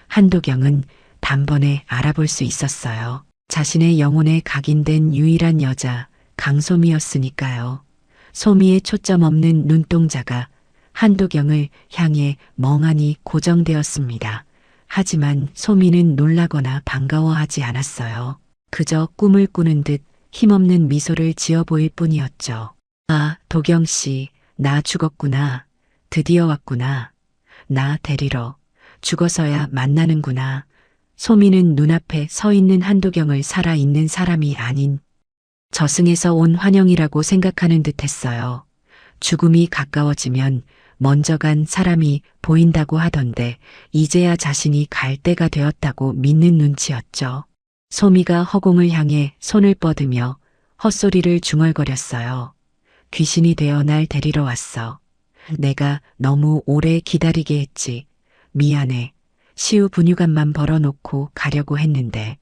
한도경은 단번에 알아볼 수 있었어요. 자신의 영혼에 각인된 유일한 여자, 강솜이었으니까요. 솜이의 초점 없는 눈동자가 한도경을 향해 멍하니 고정되었습니다. 하지만 솜이는 놀라거나 반가워하지 않았어요. 그저 꿈을 꾸는 듯 힘없는 미소를 지어 보일 뿐이었죠. 아, 도경씨, 나 죽었구나. 드디어 왔구나. 나 데리러. 죽어서야 만나는구나. 솜이는 눈앞에 서 있는 한도경을 살아있는 사람이 아닌 저승에서 온 환영이라고 생각하는 듯 했어요. 죽음이 가까워지면 먼저 간 사람이 보인다고 하던데 이제야 자신이 갈 때가 되었다고 믿는 눈치였죠. 솜이가 허공을 향해 손을 뻗으며 헛소리를 중얼거렸어요. 귀신이 되어 날 데리러 왔어. 내가 너무 오래 기다리게 했지. 미안해. 시우 분유관만 벌어놓고 가려고 했는데.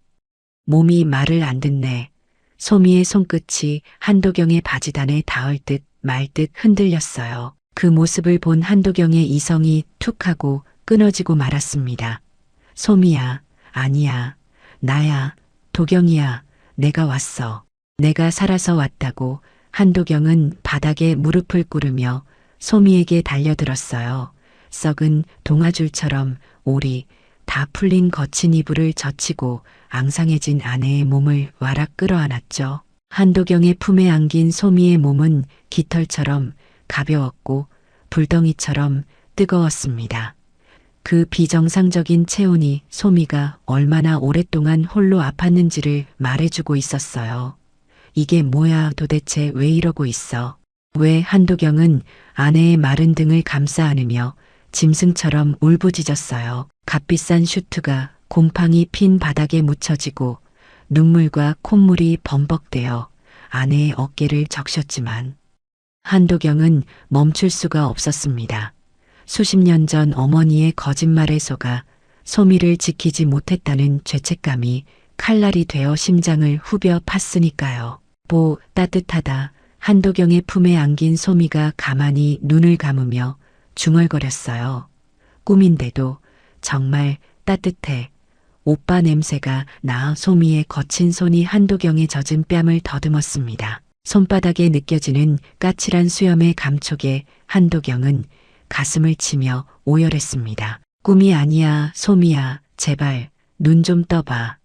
몸이 말을 안 듣네. 솜이의 손끝이 한도경의 바지단에 닿을 듯 말 듯 흔들렸어요. 그 모습을 본 한도경의 이성이 툭 하고 끊어지고 말았습니다. 솜이야, 아니야, 나야, 도경이야, 내가 왔어. 내가 살아서 왔다고. 한도경은 바닥에 무릎을 꿇으며 솜이에게 달려들었어요. 썩은 동아줄처럼 올이 다 풀린 거친 이불을 젖히고 앙상해진 아내의 몸을 와락 끌어안았죠. 한도경의 품에 안긴 솜이의 몸은 깃털처럼 가벼웠고 불덩이처럼 뜨거웠습니다. 그 비정상적인 체온이 솜이가 얼마나 오랫동안 홀로 아팠는지를 말해주고 있었어요. 이게 뭐야, 도대체 왜 이러고 있어? 왜? 한도경은 아내의 마른 등을 감싸 안으며 짐승처럼 울부짖었어요. 값비싼 슈트가 곰팡이 핀 바닥에 묻혀지고 눈물과 콧물이 범벅되어 아내의 어깨를 적셨지만 한도경은 멈출 수가 없었습니다. 수십 년 전 어머니의 거짓말에 속아 솜이를 지키지 못했다는 죄책감이 칼날이 되어 심장을 후벼 팠으니까요. 따뜻하다. 한도경의 품에 안긴 솜이가 가만히 눈을 감으며 중얼거렸어요. 꿈인데도 정말 따뜻해. 오빠 냄새가 나. 소미의 거친 손이 한도경의 젖은 뺨을 더듬었습니다. 손바닥에 느껴지는 까칠한 수염의 감촉에 한도경은 가슴을 치며 오열했습니다. 꿈이 아니야, 소미야. 제발 눈 좀 떠봐.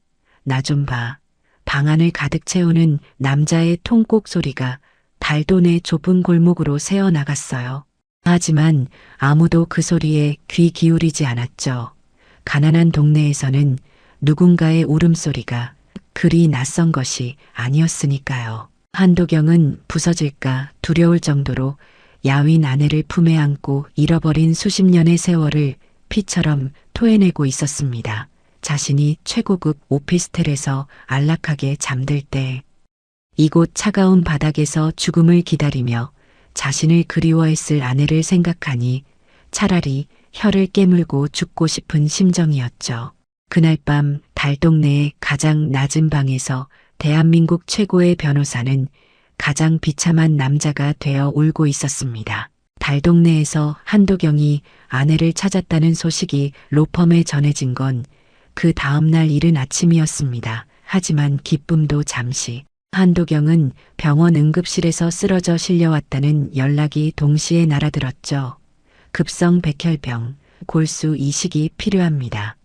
나 좀 봐. 방 안을 가득 채우는 남자의 통곡 소리가 달돈의 좁은 골목으로 새어나갔어요. 하지만 아무도 그 소리에 귀 기울이지 않았죠. 가난한 동네에서는 누군가의 울음소리가 그리 낯선 것이 아니었으니까요. 한도경은 부서질까 두려울 정도로 야윈 아내를 품에 안고 잃어버린 수십 년의 세월을 피처럼 토해내고 있었습니다. 자신이 최고급 오피스텔에서 안락하게 잠들 때 이곳 차가운 바닥에서 죽음을 기다리며 자신을 그리워했을 아내를 생각하니 차라리 혀를 깨물고 죽고 싶은 심정이었죠. 그날 밤 달동네의 가장 낮은 방에서 대한민국 최고의 변호사는 가장 비참한 남자가 되어 울고 있었습니다. 달동네에서 한도경이 아내를 찾았다는 소식이 로펌에 전해진 건 그 다음날 이른 아침이었습니다. 하지만 기쁨도 잠시. 한도경은 병원 응급실에서 쓰러져 실려왔다는 연락이 동시에 날아들었죠. 급성 백혈병, 골수 이식이 필요합니다.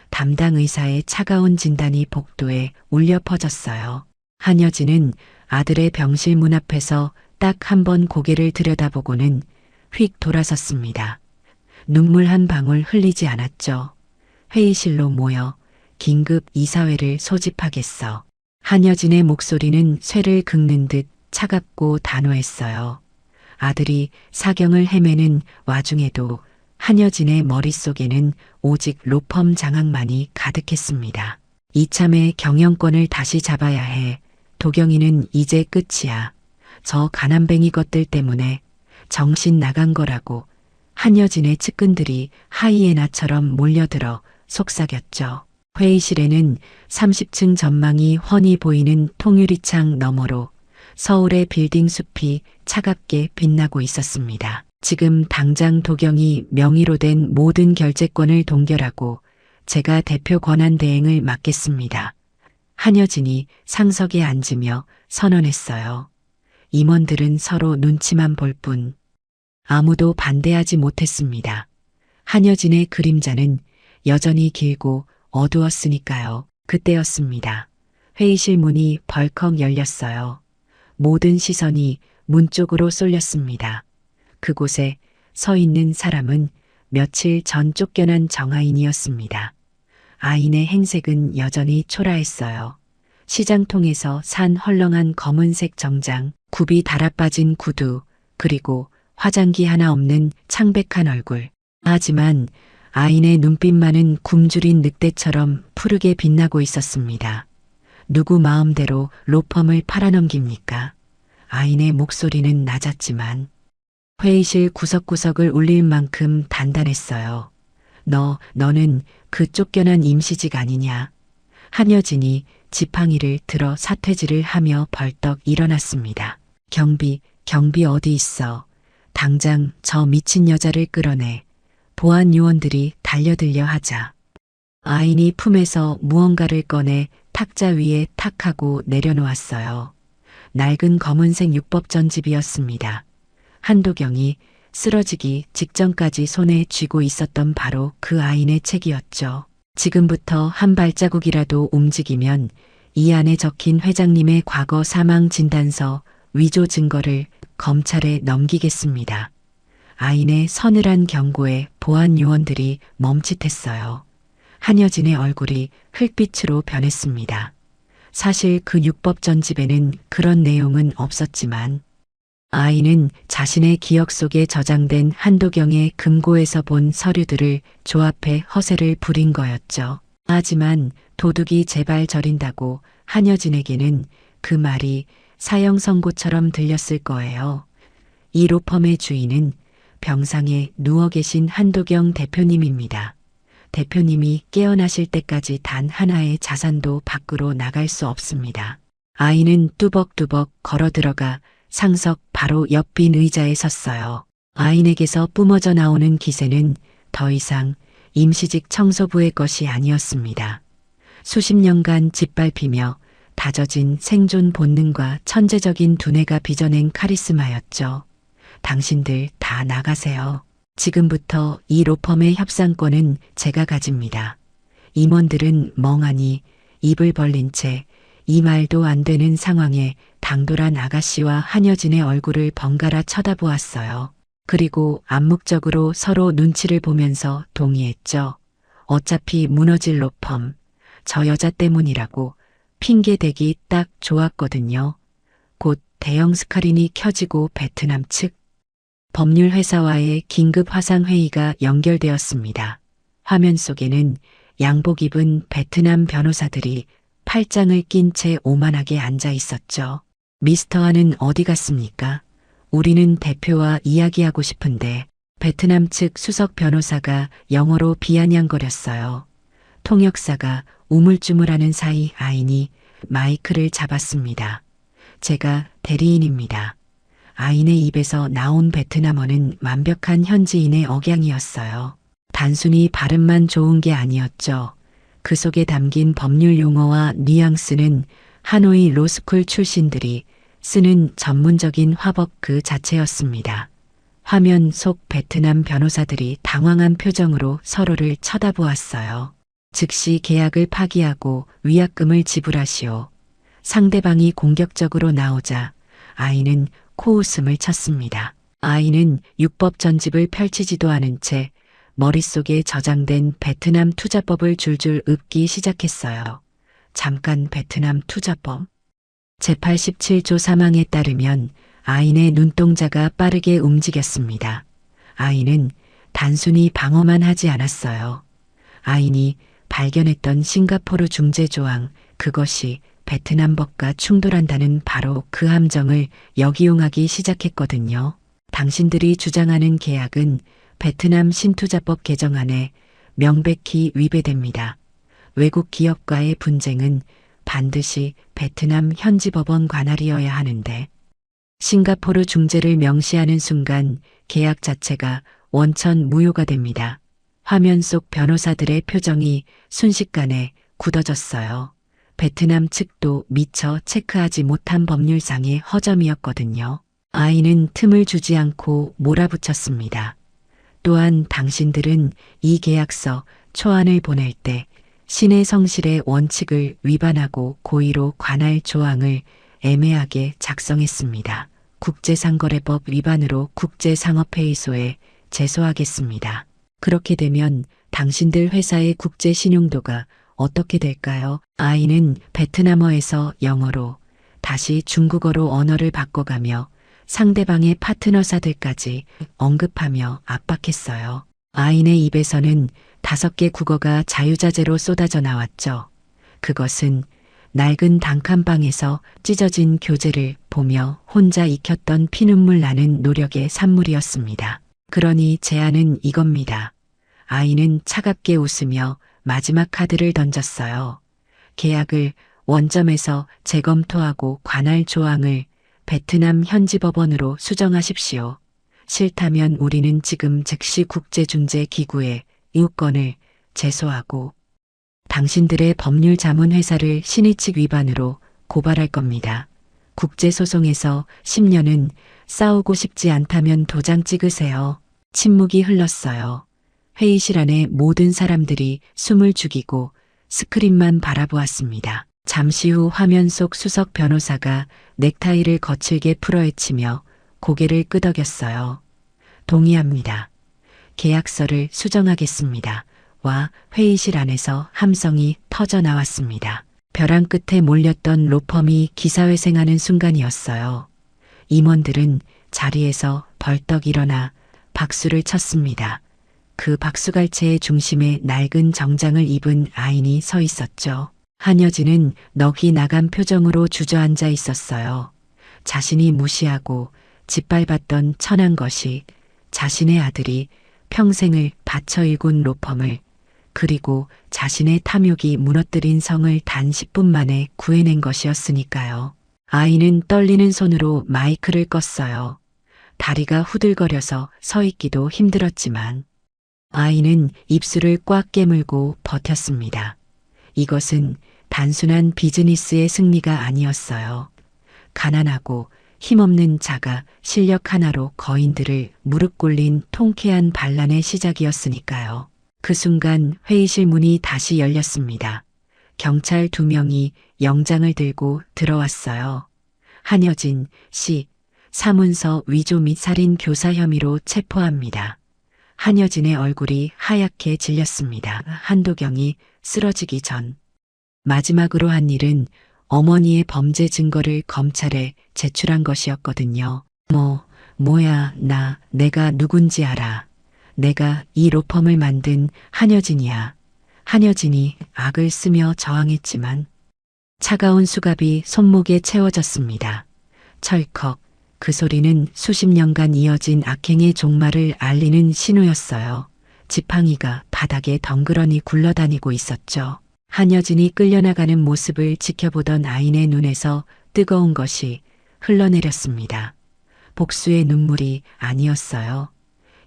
담당 의사의 차가운 진단이 복도에 울려 퍼졌어요. 한여진은 아들의 병실 문 앞에서 딱 한 번 고개를 들여다보고는 휙 돌아섰습니다. 눈물 한 방울 흘리지 않았죠. 회의실로 모여 긴급 이사회를 소집하겠어. 한여진의 목소리는 쇠를 긁는 듯 차갑고 단호했어요. 아들이 사경을 헤매는 와중에도 한여진의 머릿속에는 오직 로펌 장악만이 가득했습니다. 이참에 경영권을 다시 잡아야 해. 도경이는 이제 끝이야. 저 가난뱅이 것들 때문에 정신 나간 거라고. 한여진의 측근들이 하이에나처럼 몰려들어 속삭였죠. 회의실에는 30층 전망이 훤히 보이는 통유리창 너머로 서울의 빌딩 숲이 차갑게 빛나고 있었습니다. 지금 당장 도경이 명의로 된 모든 결재권을 동결하고 제가 대표 권한 대행을 맡겠습니다. 한여진이 상석에 앉으며 선언했어요. 임원들은 서로 눈치만 볼 뿐 아무도 반대하지 못했습니다. 한여진의 그림자는 여전히 길고 어두웠으니까요. 그때였습니다. 회의실 문이 벌컥 열렸어요. 모든 시선이 문 쪽으로 쏠렸습니다. 그곳에 서 있는 사람은 며칠 전 쫓겨난 정아인이었습니다. 아인의 행색은 여전히 초라했어요. 시장통에서 산 헐렁한 검은색 정장, 굽이 달아빠진 구두, 그리고 화장기 하나 없는 창백한 얼굴. 하지만 아인의 눈빛만은 굶주린 늑대처럼 푸르게 빛나고 있었습니다. 누구 마음대로 로펌을 팔아넘깁니까? 아인의 목소리는 낮았지만 회의실 구석구석을 울릴 만큼 단단했어요. 너는 그 쫓겨난 임시직 아니냐? 한여진이 지팡이를 들어 사퇴질을 하며 벌떡 일어났습니다. 경비 어디 있어? 당장 저 미친 여자를 끌어내. 보안 요원들이 달려들려 하자. 아인이 품에서 무언가를 꺼내 탁자 위에 탁 하고 내려놓았어요. 낡은 검은색 육법 전집이었습니다. 한도경이 쓰러지기 직전까지 손에 쥐고 있었던 바로 그 아인의 책이었죠. 지금부터 한 발자국이라도 움직이면 이 안에 적힌 회장님의 과거 사망 진단서, 위조 증거를 검찰에 넘기겠습니다. 아인의 서늘한 경고에 보안 요원들이 멈칫했어요. 한여진의 얼굴이 흙빛으로 변했습니다. 사실 그 육법 전집에는 그런 내용은 없었지만 아인은 자신의 기억 속에 저장된 한도경의 금고에서 본 서류들을 조합해 허세를 부린 거였죠. 하지만 도둑이 제발 저린다고 한여진에게는 그 말이 사형 선고처럼 들렸을 거예요. 이 로펌의 주인은 병상에 누워 계신 한도경 대표님입니다. 대표님이 깨어나실 때까지 단 하나의 자산도 밖으로 나갈 수 없습니다. 아이는 뚜벅뚜벅 걸어 들어가 상석 바로 옆 빈 의자에 섰어요. 아인에게서 뿜어져 나오는 기세는 더 이상 임시직 청소부의 것이 아니었습니다. 수십 년간 짓밟히며 다져진 생존 본능과 천재적인 두뇌가 빚어낸 카리스마였죠. 당신들 다 나가세요. 지금부터 이 로펌의 협상권은 제가 가집니다. 임원들은 멍하니 입을 벌린 채 이 말도 안 되는 상황에 당돌한 아가씨와 한여진의 얼굴을 번갈아 쳐다보았어요. 그리고 암묵적으로 서로 눈치를 보면서 동의했죠. 어차피 무너질 로펌, 저 여자 때문이라고 핑계대기 딱 좋았거든요. 곧 대형 스크린이 켜지고 베트남 측 법률회사와의 긴급 화상회의가 연결되었습니다. 화면 속에는 양복 입은 베트남 변호사들이 팔짱을 낀 채 오만하게 앉아 있었죠. 미스터 한은 어디 갔습니까? 우리는 대표와 이야기하고 싶은데 베트남 측 수석 변호사가 영어로 비아냥거렸어요. 통역사가 우물쭈물하는 사이 아인이 마이크를 잡았습니다. 제가 대리인입니다. 아인의 입에서 나온 베트남어는 완벽한 현지인의 억양이었어요. 단순히 발음만 좋은 게 아니었죠. 그 속에 담긴 법률 용어와 뉘앙스는 하노이 로스쿨 출신들이 쓰는 전문적인 화법 그 자체였습니다. 화면 속 베트남 변호사들이 당황한 표정으로 서로를 쳐다보았어요. 즉시 계약을 파기하고 위약금을 지불하시오. 상대방이 공격적으로 나오자 아이는 코웃음을 쳤습니다. 아이는 육법 전집을 펼치지도 않은 채 머릿속에 저장된 베트남 투자법을 줄줄 읊기 시작했어요. 잠깐 베트남 투자법. 제87조 사망에 따르면 아인의 눈동자가 빠르게 움직였습니다. 아인은 단순히 방어만 하지 않았어요. 아인이 발견했던 싱가포르 중재조항, 그것이 베트남법과 충돌한다는 바로 그 함정을 역이용하기 시작했거든요. 당신들이 주장하는 계약은 베트남 신투자법 개정안에 명백히 위배됩니다. 외국 기업과의 분쟁은 반드시 베트남 현지 법원 관할이어야 하는데 싱가포르 중재를 명시하는 순간 계약 자체가 원천 무효가 됩니다. 화면 속 변호사들의 표정이 순식간에 굳어졌어요. 베트남 측도 미처 체크하지 못한 법률상의 허점이었거든요. 아이는 틈을 주지 않고 몰아붙였습니다. 또한 당신들은 이 계약서 초안을 보낼 때 신의 성실의 원칙을 위반하고 고의로 관할 조항을 애매하게 작성했습니다. 국제상거래법 위반으로 국제상업회의소에 제소하겠습니다. 그렇게 되면 당신들 회사의 국제 신용도가 어떻게 될까요? 아이는 베트남어에서 영어로 다시 중국어로 언어를 바꿔가며 상대방의 파트너사들까지 언급하며 압박했어요. 아인의 입에서는 5개 국어가 자유자재로 쏟아져 나왔죠. 그것은 낡은 단칸방에서 찢어진 교재를 보며 혼자 익혔던 피눈물 나는 노력의 산물이었습니다. 그러니 제안은 이겁니다. 아이는 차갑게 웃으며 마지막 카드를 던졌어요. 계약을 원점에서 재검토하고 관할 조항을 베트남 현지 법원으로 수정하십시오. 싫다면 우리는 지금 즉시 국제중재기구에 이웃권을 제소하고 당신들의 법률 자문 회사를 신의 측 위반으로 고발할 겁니다. 국제소송에서 10년은 싸우고 싶지 않다면 도장 찍으세요. 침묵이 흘렀어요. 회의실 안에 모든 사람들이 숨을 죽이고 스크린만 바라보았습니다. 잠시 후 화면 속 수석 변호사가 넥타이를 거칠게 풀어헤치며 고개를 끄덕였어요. 동의합니다. 계약서를 수정하겠습니다. 와 회의실 안에서 함성이 터져 나왔습니다. 벼랑 끝에 몰렸던 로펌이 기사회생하는 순간이었어요. 임원들은 자리에서 벌떡 일어나 박수를 쳤습니다. 그 박수갈채의 중심에 낡은 정장을 입은 아인이 서 있었죠. 한여진은 넋이 나간 표정으로 주저앉아 있었어요. 자신이 무시하고 짓밟았던 천한 것이 자신의 아들이 평생을 바쳐 일군 로펌을 그리고 자신의 탐욕이 무너뜨린 성을 단 10분 만에 구해낸 것이었으니까요. 아이는 떨리는 손으로 마이크를 껐어요. 다리가 후들거려서 서 있기도 힘들었지만 아이는 입술을 꽉 깨물고 버텼습니다. 이것은 단순한 비즈니스의 승리가 아니었어요. 가난하고 힘없는 자가 실력 하나로 거인들을 무릎 꿇린 통쾌한 반란의 시작이었으니까요. 그 순간 회의실 문이 다시 열렸습니다. 경찰 2명이 영장을 들고 들어왔어요. 한여진 씨, 사문서 위조 및 살인 교사 혐의로 체포합니다. 한여진의 얼굴이 하얗게 질렸습니다. 한도경이 쓰러지기 전 마지막으로 한 일은 어머니의 범죄 증거를 검찰에 제출한 것이었거든요. 뭐야, 내가 누군지 알아. 내가 이 로펌을 만든 한여진이야. 한여진이 악을 쓰며 저항했지만 차가운 수갑이 손목에 채워졌습니다. 철컥. 그 소리는 수십 년간 이어진 악행의 종말을 알리는 신호였어요. 지팡이가 바닥에 덩그러니 굴러다니고 있었죠. 한여진이 끌려나가는 모습을 지켜보던 아인의 눈에서 뜨거운 것이 흘러내렸습니다. 복수의 눈물이 아니었어요.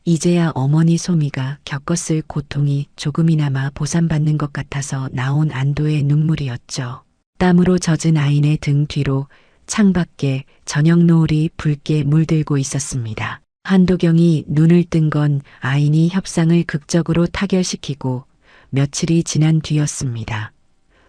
이제야 어머니 소미가 겪었을 고통이 조금이나마 보상받는 것 같아서 나온 안도의 눈물이었죠. 땀으로 젖은 아인의 등 뒤로 창밖에 저녁 노을이 붉게 물들고 있었습니다. 한도경이 눈을 뜬 건 아인이 협상을 극적으로 타결시키고 며칠이 지난 뒤였습니다.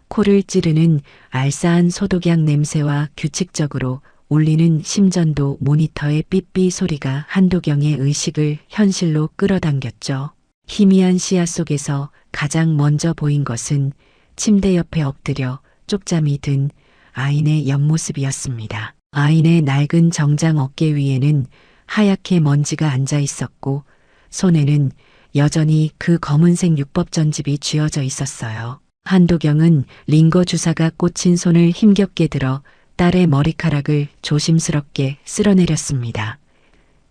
코를 찌르는 알싸한 소독약 냄새와 규칙적으로 울리는 심전도 모니터의 삐삐 소리가 한도경의 의식을 현실로 끌어당겼죠. 희미한 시야 속에서 가장 먼저 보인 것은 침대 옆에 엎드려 쪽잠이 든 아인의 옆모습이었습니다. 아인의 낡은 정장 어깨 위에는 하얗게 먼지가 앉아 있었고 손에는 여전히 그 검은색 육법 전집이 쥐어져 있었어요. 한도경은 링거 주사가 꽂힌 손을 힘겹게 들어 딸의 머리카락을 조심스럽게 쓸어내렸습니다.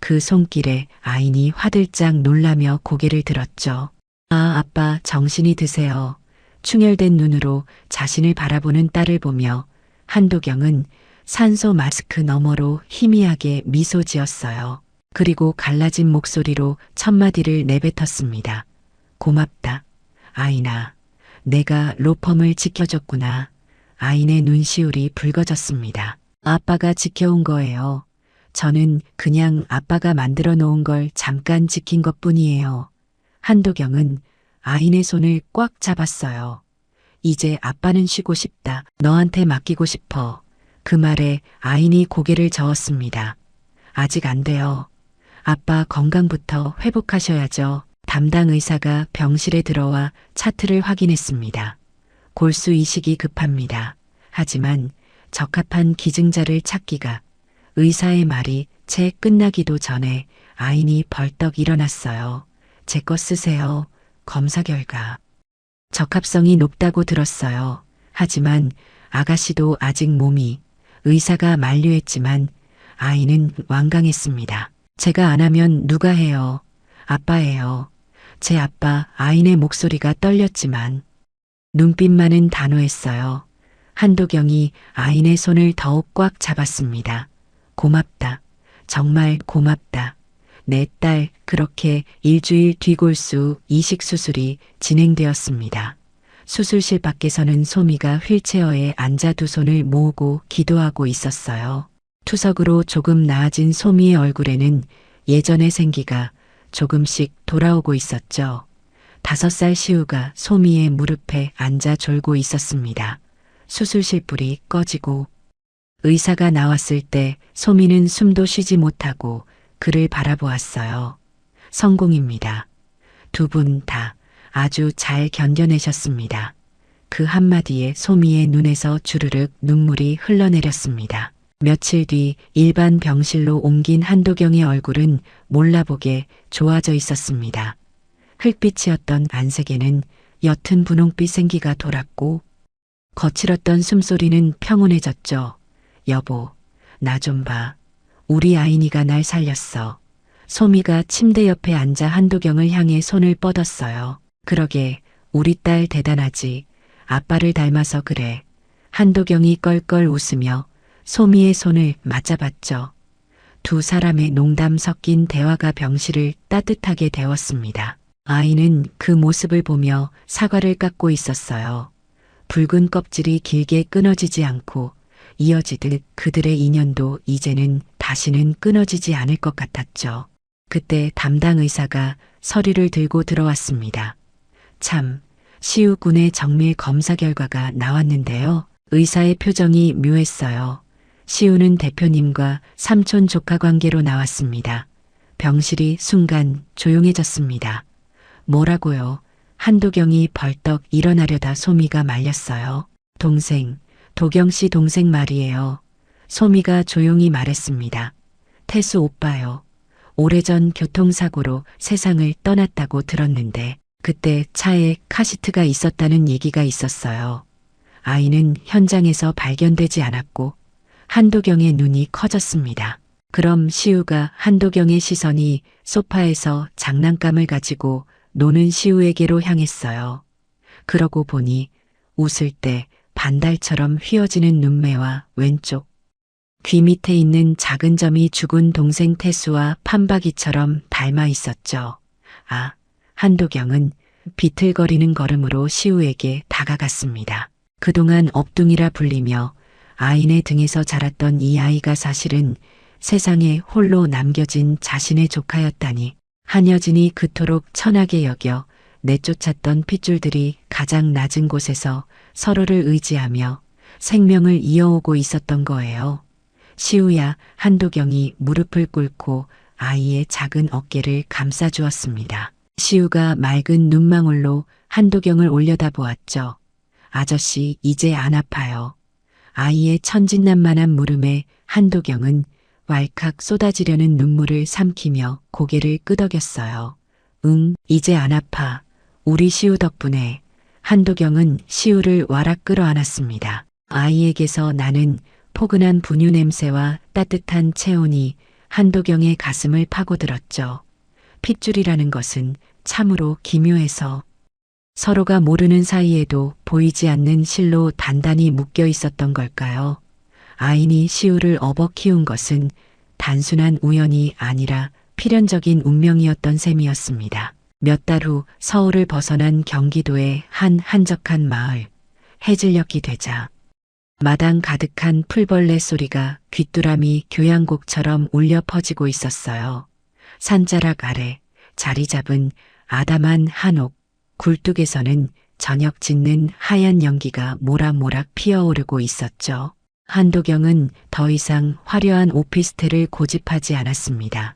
그 손길에 아인이 화들짝 놀라며 고개를 들었죠. 아빠 정신이 드세요. 충혈된 눈으로 자신을 바라보는 딸을 보며 한도경은 산소 마스크 너머로 희미하게 미소 지었어요. 그리고 갈라진 목소리로 첫 마디를 내뱉었습니다. 고맙다. 아인아, 내가 로펌을 지켜줬구나. 아인의 눈시울이 붉어졌습니다. 아빠가 지켜온 거예요. 저는 그냥 아빠가 만들어 놓은 걸 잠깐 지킨 것뿐이에요. 한도경은 아인의 손을 꽉 잡았어요. 이제 아빠는 쉬고 싶다. 너한테 맡기고 싶어. 그 말에 아인이 고개를 저었습니다. 아직 안 돼요. 아빠 건강부터 회복하셔야죠. 담당 의사가 병실에 들어와 차트를 확인했습니다. 골수 이식이 급합니다. 하지만 적합한 기증자를 찾기가 의사의 말이 채 끝나기도 전에 아인이 벌떡 일어났어요. 제 거 쓰세요. 검사 결과 적합성이 높다고 들었어요. 하지만 아가씨도 아직 몸이 의사가 만류했지만 아이는 완강했습니다. 제가 안 하면 누가 해요? 아빠예요. 제 아빠. 아인의 목소리가 떨렸지만 눈빛만은 단호했어요. 한도경이 아인의 손을 더욱 꽉 잡았습니다. 고맙다. 정말 고맙다. 내 딸. 그렇게 일주일 뒤 골수 이식 수술이 진행되었습니다. 수술실 밖에서는 소미가 휠체어에 앉아 두 손을 모으고 기도하고 있었어요. 투석으로 조금 나아진 소미의 얼굴에는 예전의 생기가 조금씩 돌아오고 있었죠. 5살 시우가 소미의 무릎에 앉아 졸고 있었습니다. 수술실 불이 꺼지고 의사가 나왔을 때 소미는 숨도 쉬지 못하고 그를 바라보았어요. 성공입니다. 두 분 다 아주 잘 견뎌내셨습니다. 그 한마디에 소미의 눈에서 주르륵 눈물이 흘러내렸습니다. 며칠 뒤 일반 병실로 옮긴 한도경의 얼굴은 몰라보게 좋아져 있었습니다. 흙빛이었던 안색에는 옅은 분홍빛 생기가 돌았고 거칠었던 숨소리는 평온해졌죠. 여보, 나 좀 봐. 우리 아인이가 날 살렸어. 소미가 침대 옆에 앉아 한도경을 향해 손을 뻗었어요. 그러게, 우리 딸 대단하지. 아빠를 닮아서 그래. 한도경이 껄껄 웃으며 소미의 손을 맞잡았죠. 두 사람의 농담 섞인 대화가 병실을 따뜻하게 데웠습니다. 아이는 그 모습을 보며 사과를 깎고 있었어요. 붉은 껍질이 길게 끊어지지 않고 이어지듯 그들의 인연도 이제는 다시는 끊어지지 않을 것 같았죠. 그때 담당 의사가 서류를 들고 들어왔습니다. 참, 시우 군의 정밀 검사 결과가 나왔는데요. 의사의 표정이 묘했어요. 시우는 대표님과 삼촌 조카 관계로 나왔습니다. 병실이 순간 조용해졌습니다. 뭐라고요? 한도경이 벌떡 일어나려다 소미가 말렸어요. 동생, 도경 씨 동생 말이에요. 소미가 조용히 말했습니다. 태수 오빠요. 오래전 교통사고로 세상을 떠났다고 들었는데 그때 차에 카시트가 있었다는 얘기가 있었어요. 아이는 현장에서 발견되지 않았고 한도경의 눈이 커졌습니다. 그럼 시우가 한도경의 시선이 소파에서 장난감을 가지고 노는 시우에게로 향했어요. 그러고 보니 웃을 때 반달처럼 휘어지는 눈매와 왼쪽 귀 밑에 있는 작은 점이 죽은 동생 태수와 판박이처럼 닮아 있었죠. 아, 한도경은 비틀거리는 걸음으로 시우에게 다가갔습니다. 그동안 업둥이라 불리며 아이네 등에서 자랐던 이 아이가 사실은 세상에 홀로 남겨진 자신의 조카였다니. 한여진이 그토록 천하게 여겨 내쫓았던 핏줄들이 가장 낮은 곳에서 서로를 의지하며 생명을 이어오고 있었던 거예요. 시우야, 한도경이 무릎을 꿇고 아이의 작은 어깨를 감싸주었습니다. 시우가 맑은 눈망울로 한도경을 올려다보았죠. 아저씨, 이제 안 아파요. 아이의 천진난만한 물음에 한도경은 왈칵 쏟아지려는 눈물을 삼키며 고개를 끄덕였어요. 응, 이제 안 아파. 우리 시우 덕분에. 한도경은 시우를 와락 끌어안았습니다. 아이에게서 나는 포근한 분유 냄새와 따뜻한 체온이 한도경의 가슴을 파고들었죠. 핏줄이라는 것은 참으로 기묘해서 서로가 모르는 사이에도 보이지 않는 실로 단단히 묶여 있었던 걸까요? 아인이 시우를 업어 키운 것은 단순한 우연이 아니라 필연적인 운명이었던 셈이었습니다. 몇 달 후 서울을 벗어난 경기도의 한 한적한 마을, 해질녘이 되자 마당 가득한 풀벌레 소리가 귀뚜라미 교향곡처럼 울려 퍼지고 있었어요. 산자락 아래 자리 잡은 아담한 한옥, 굴뚝에서는 저녁 짓는 하얀 연기가 모락모락 피어오르고 있었죠. 한도경은 더 이상 화려한 오피스텔을 고집하지 않았습니다.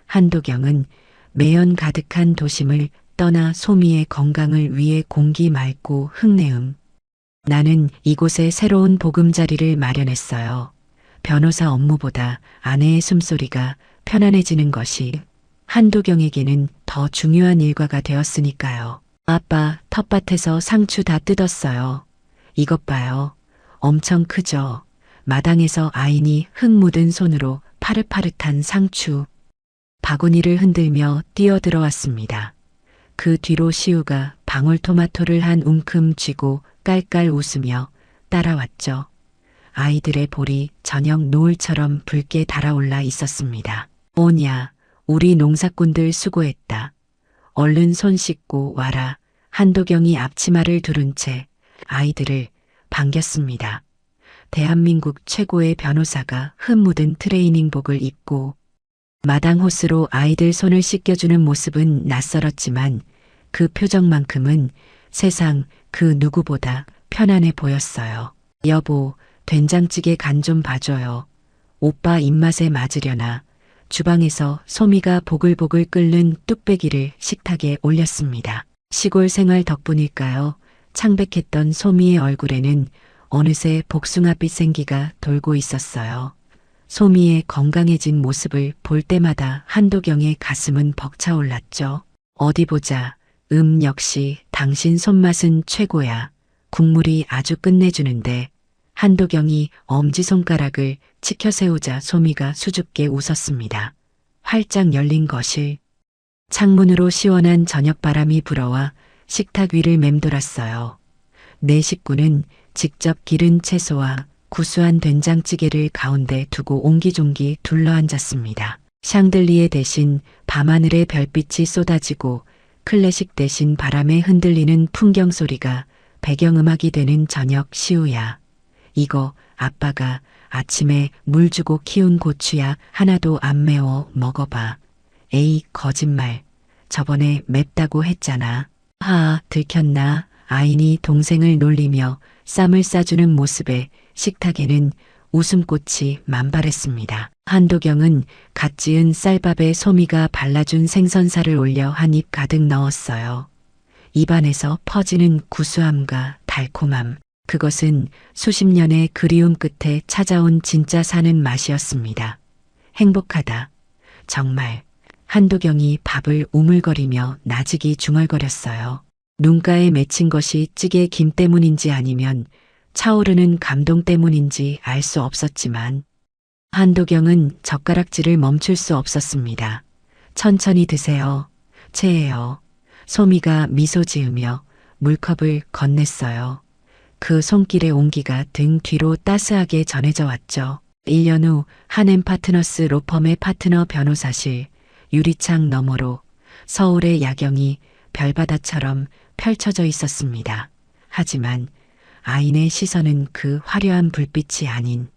한도경은 매연 가득한 도심을 떠나 소미의 건강을 위해 공기 맑고 흙내음. 나는 이곳에 새로운 보금자리를 마련했어요. 변호사 업무보다 아내의 숨소리가 편안해지는 것이 한도경에게는 더 중요한 일과가 되었으니까요. 아빠, 텃밭에서 상추 다 뜯었어요. 이것 봐요. 엄청 크죠? 마당에서 아인이 흙 묻은 손으로 파릇파릇한 상추 바구니를 흔들며 뛰어들어왔습니다. 그 뒤로 시우가 방울토마토를 한 움큼 쥐고 깔깔 웃으며 따라왔죠. 아이들의 볼이 저녁 노을처럼 붉게 달아올라 있었습니다. 오냐, 우리 농사꾼들 수고했다. 얼른 손 씻고 와라. 한도경이 앞치마를 두른 채 아이들을 반겼습니다. 대한민국 최고의 변호사가 흠 묻은 트레이닝복을 입고 마당 호스로 아이들 손을 씻겨주는 모습은 낯설었지만 그 표정만큼은 세상 그 누구보다 편안해 보였어요. 여보, 된장찌개 간 좀 봐줘요. 오빠 입맛에 맞으려나. 주방에서 소미가 보글보글 끓는 뚝배기를 식탁에 올렸습니다. 시골 생활 덕분일까요? 창백했던 소미의 얼굴에는 어느새 복숭아빛 생기가 돌고 있었어요. 소미의 건강해진 모습을 볼 때마다 한도경의 가슴은 벅차올랐죠. 어디 보자. 역시 당신 손맛은 최고야. 국물이 아주 끝내주는데. 한도경이 엄지손가락을 치켜세우자 소미가 수줍게 웃었습니다. 활짝 열린 거실. 창문으로 시원한 저녁바람이 불어와 식탁 위를 맴돌았어요. 네 식구는 직접 기른 채소와 구수한 된장찌개를 가운데 두고 옹기종기 둘러앉았습니다. 샹들리에 대신 밤하늘의 별빛이 쏟아지고 클래식 대신 바람에 흔들리는 풍경 소리가 배경음악이 되는 저녁. 시우야, 이거 아빠가 아침에 물 주고 키운 고추야. 하나도 안 매워. 먹어봐. 에이, 거짓말. 저번에 맵다고 했잖아. 들켰나? 아인이 동생을 놀리며 쌈을 싸주는 모습에 식탁에는 웃음꽃이 만발했습니다. 한도경은 갓 지은 쌀밥에 소미가 발라준 생선살을 올려 한 입 가득 넣었어요. 입안에서 퍼지는 구수함과 달콤함, 그것은 수십 년의 그리움 끝에 찾아온 진짜 사는 맛이었습니다. 행복하다. 정말. 한도경이 밥을 우물거리며 나직이 중얼거렸어요. 눈가에 맺힌 것이 찌개 김 때문인지 아니면 차오르는 감동 때문인지 알 수 없었지만 한도경은 젓가락질을 멈출 수 없었습니다. 천천히 드세요. 체해요. 소미가 미소 지으며 물컵을 건넸어요. 그 손길의 온기가 등 뒤로 따스하게 전해져 왔죠. 1년 후 한엠 파트너스 로펌의 파트너 변호사실, 유리창 너머로 서울의 야경이 별바다처럼 펼쳐져 있었습니다. 하지만 아인의 시선은 그 화려한 불빛이 아닌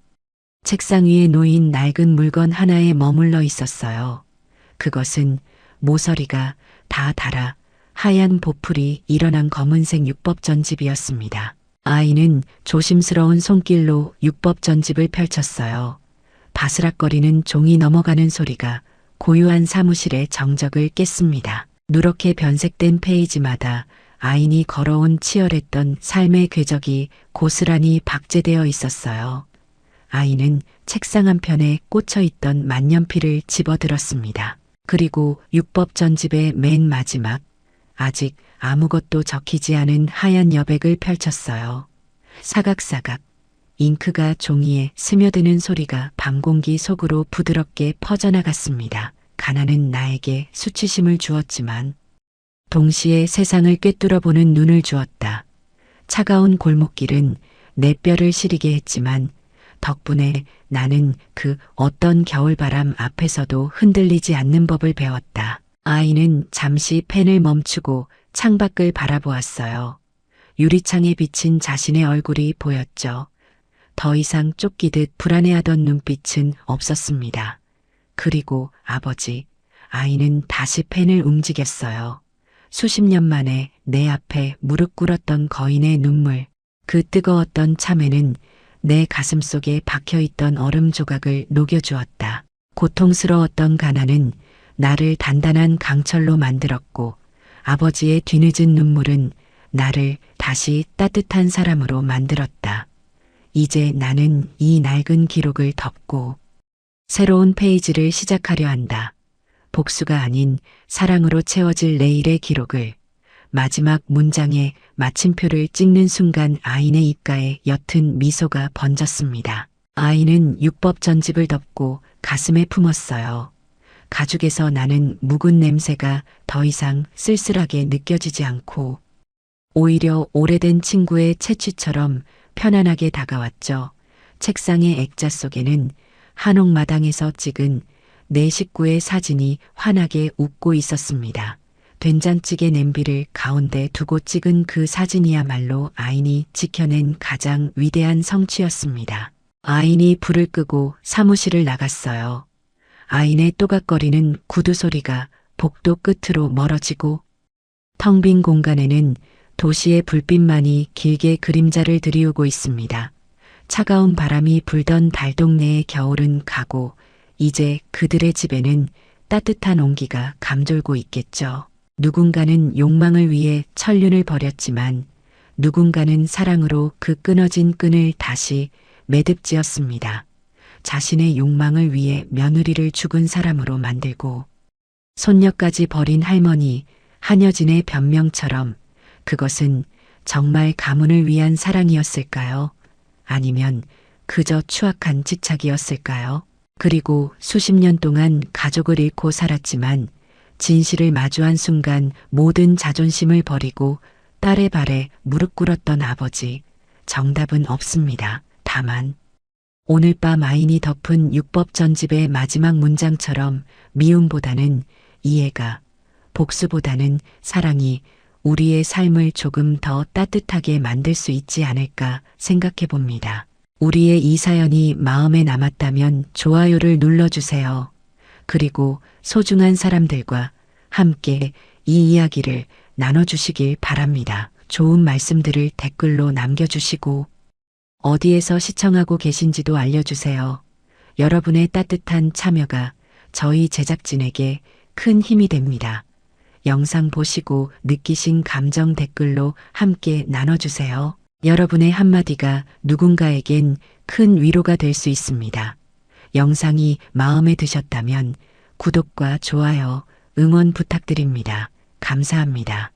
책상 위에 놓인 낡은 물건 하나에 머물러 있었어요. 그것은 모서리가 다 닳아 하얀 보풀이 일어난 검은색 육법 전집이었습니다. 아인은 조심스러운 손길로 육법 전집을 펼쳤어요. 바스락거리는 종이 넘어가는 소리가 고요한 사무실의 정적을 깼습니다. 누렇게 변색된 페이지마다 아인이 걸어온 치열했던 삶의 궤적이 고스란히 박제되어 있었어요. 아인은 책상 한편에 꽂혀있던 만년필을 집어들었습니다. 그리고 육법 전집의 맨 마지막, 아직 아무것도 적히지 않은 하얀 여백을 펼쳤어요. 사각사각, 잉크가 종이에 스며드는 소리가 밤 공기 속으로 부드럽게 퍼져나갔습니다. 가난은 나에게 수치심을 주었지만 동시에 세상을 꿰뚫어보는 눈을 주었다. 차가운 골목길은 내 뼈를 시리게 했지만 덕분에 나는 그 어떤 겨울바람 앞에서도 흔들리지 않는 법을 배웠다. 아이는 잠시 펜을 멈추고 창밖을 바라보았어요. 유리창에 비친 자신의 얼굴이 보였죠. 더 이상 쫓기듯 불안해하던 눈빛은 없었습니다. 그리고 아버지, 아이는 다시 펜을 움직였어요. 수십 년 만에 내 앞에 무릎 꿇었던 거인의 눈물, 그 뜨거웠던 참외는 내 가슴 속에 박혀있던 얼음 조각을 녹여주었다. 고통스러웠던 가난은 나를 단단한 강철로 만들었고 아버지의 뒤늦은 눈물은 나를 다시 따뜻한 사람으로 만들었다. 이제 나는 이 낡은 기록을 덮고 새로운 페이지를 시작하려 한다. 복수가 아닌 사랑으로 채워질 내일의 기록을. 마지막 문장에 마침표를 찍는 순간 아인의 입가에 옅은 미소가 번졌습니다. 아인은 육법 전집을 덮고 가슴에 품었어요. 가죽에서 나는 묵은 냄새가 더 이상 쓸쓸하게 느껴지지 않고 오히려 오래된 친구의 채취처럼 편안하게 다가왔죠. 책상의 액자 속에는 한옥마당에서 찍은 네 식구의 사진이 환하게 웃고 있었습니다. 된장찌개 냄비를 가운데 두고 찍은 그 사진이야말로 아인이 지켜낸 가장 위대한 성취였습니다. 아인이 불을 끄고 사무실을 나갔어요. 아인의 또각거리는 구두 소리가 복도 끝으로 멀어지고 텅 빈 공간에는 도시의 불빛만이 길게 그림자를 들이우고 있습니다. 차가운 바람이 불던 달동네의 겨울은 가고 이제 그들의 집에는 따뜻한 온기가 감돌고 있겠죠. 누군가는 욕망을 위해 천륜을 벌였지만 누군가는 사랑으로 그 끊어진 끈을 다시 매듭지었습니다. 자신의 욕망을 위해 며느리를 죽은 사람으로 만들고 손녀까지 버린 할머니 한여진의 변명처럼 그것은 정말 가문을 위한 사랑이었을까요? 아니면 그저 추악한 집착이었을까요? 그리고 수십 년 동안 가족을 잃고 살았지만 진실을 마주한 순간 모든 자존심을 버리고 딸의 발에 무릎 꿇었던 아버지. 정답은 없습니다. 다만 오늘 밤 아인이 덮은 육법 전집의 마지막 문장처럼 미움보다는 이해가 복수보다는 사랑이 우리의 삶을 조금 더 따뜻하게 만들 수 있지 않을까 생각해 봅니다. 우리의 이 사연이 마음에 남았다면 좋아요를 눌러주세요. 그리고 소중한 사람들과 함께 이 이야기를 나눠주시길 바랍니다. 좋은 말씀들을 댓글로 남겨주시고 어디에서 시청하고 계신지도 알려주세요. 여러분의 따뜻한 참여가 저희 제작진에게 큰 힘이 됩니다. 영상 보시고 느끼신 감정 댓글로 함께 나눠주세요. 여러분의 한마디가 누군가에겐 큰 위로가 될 수 있습니다. 영상이 마음에 드셨다면 구독과 좋아요, 응원 부탁드립니다. 감사합니다.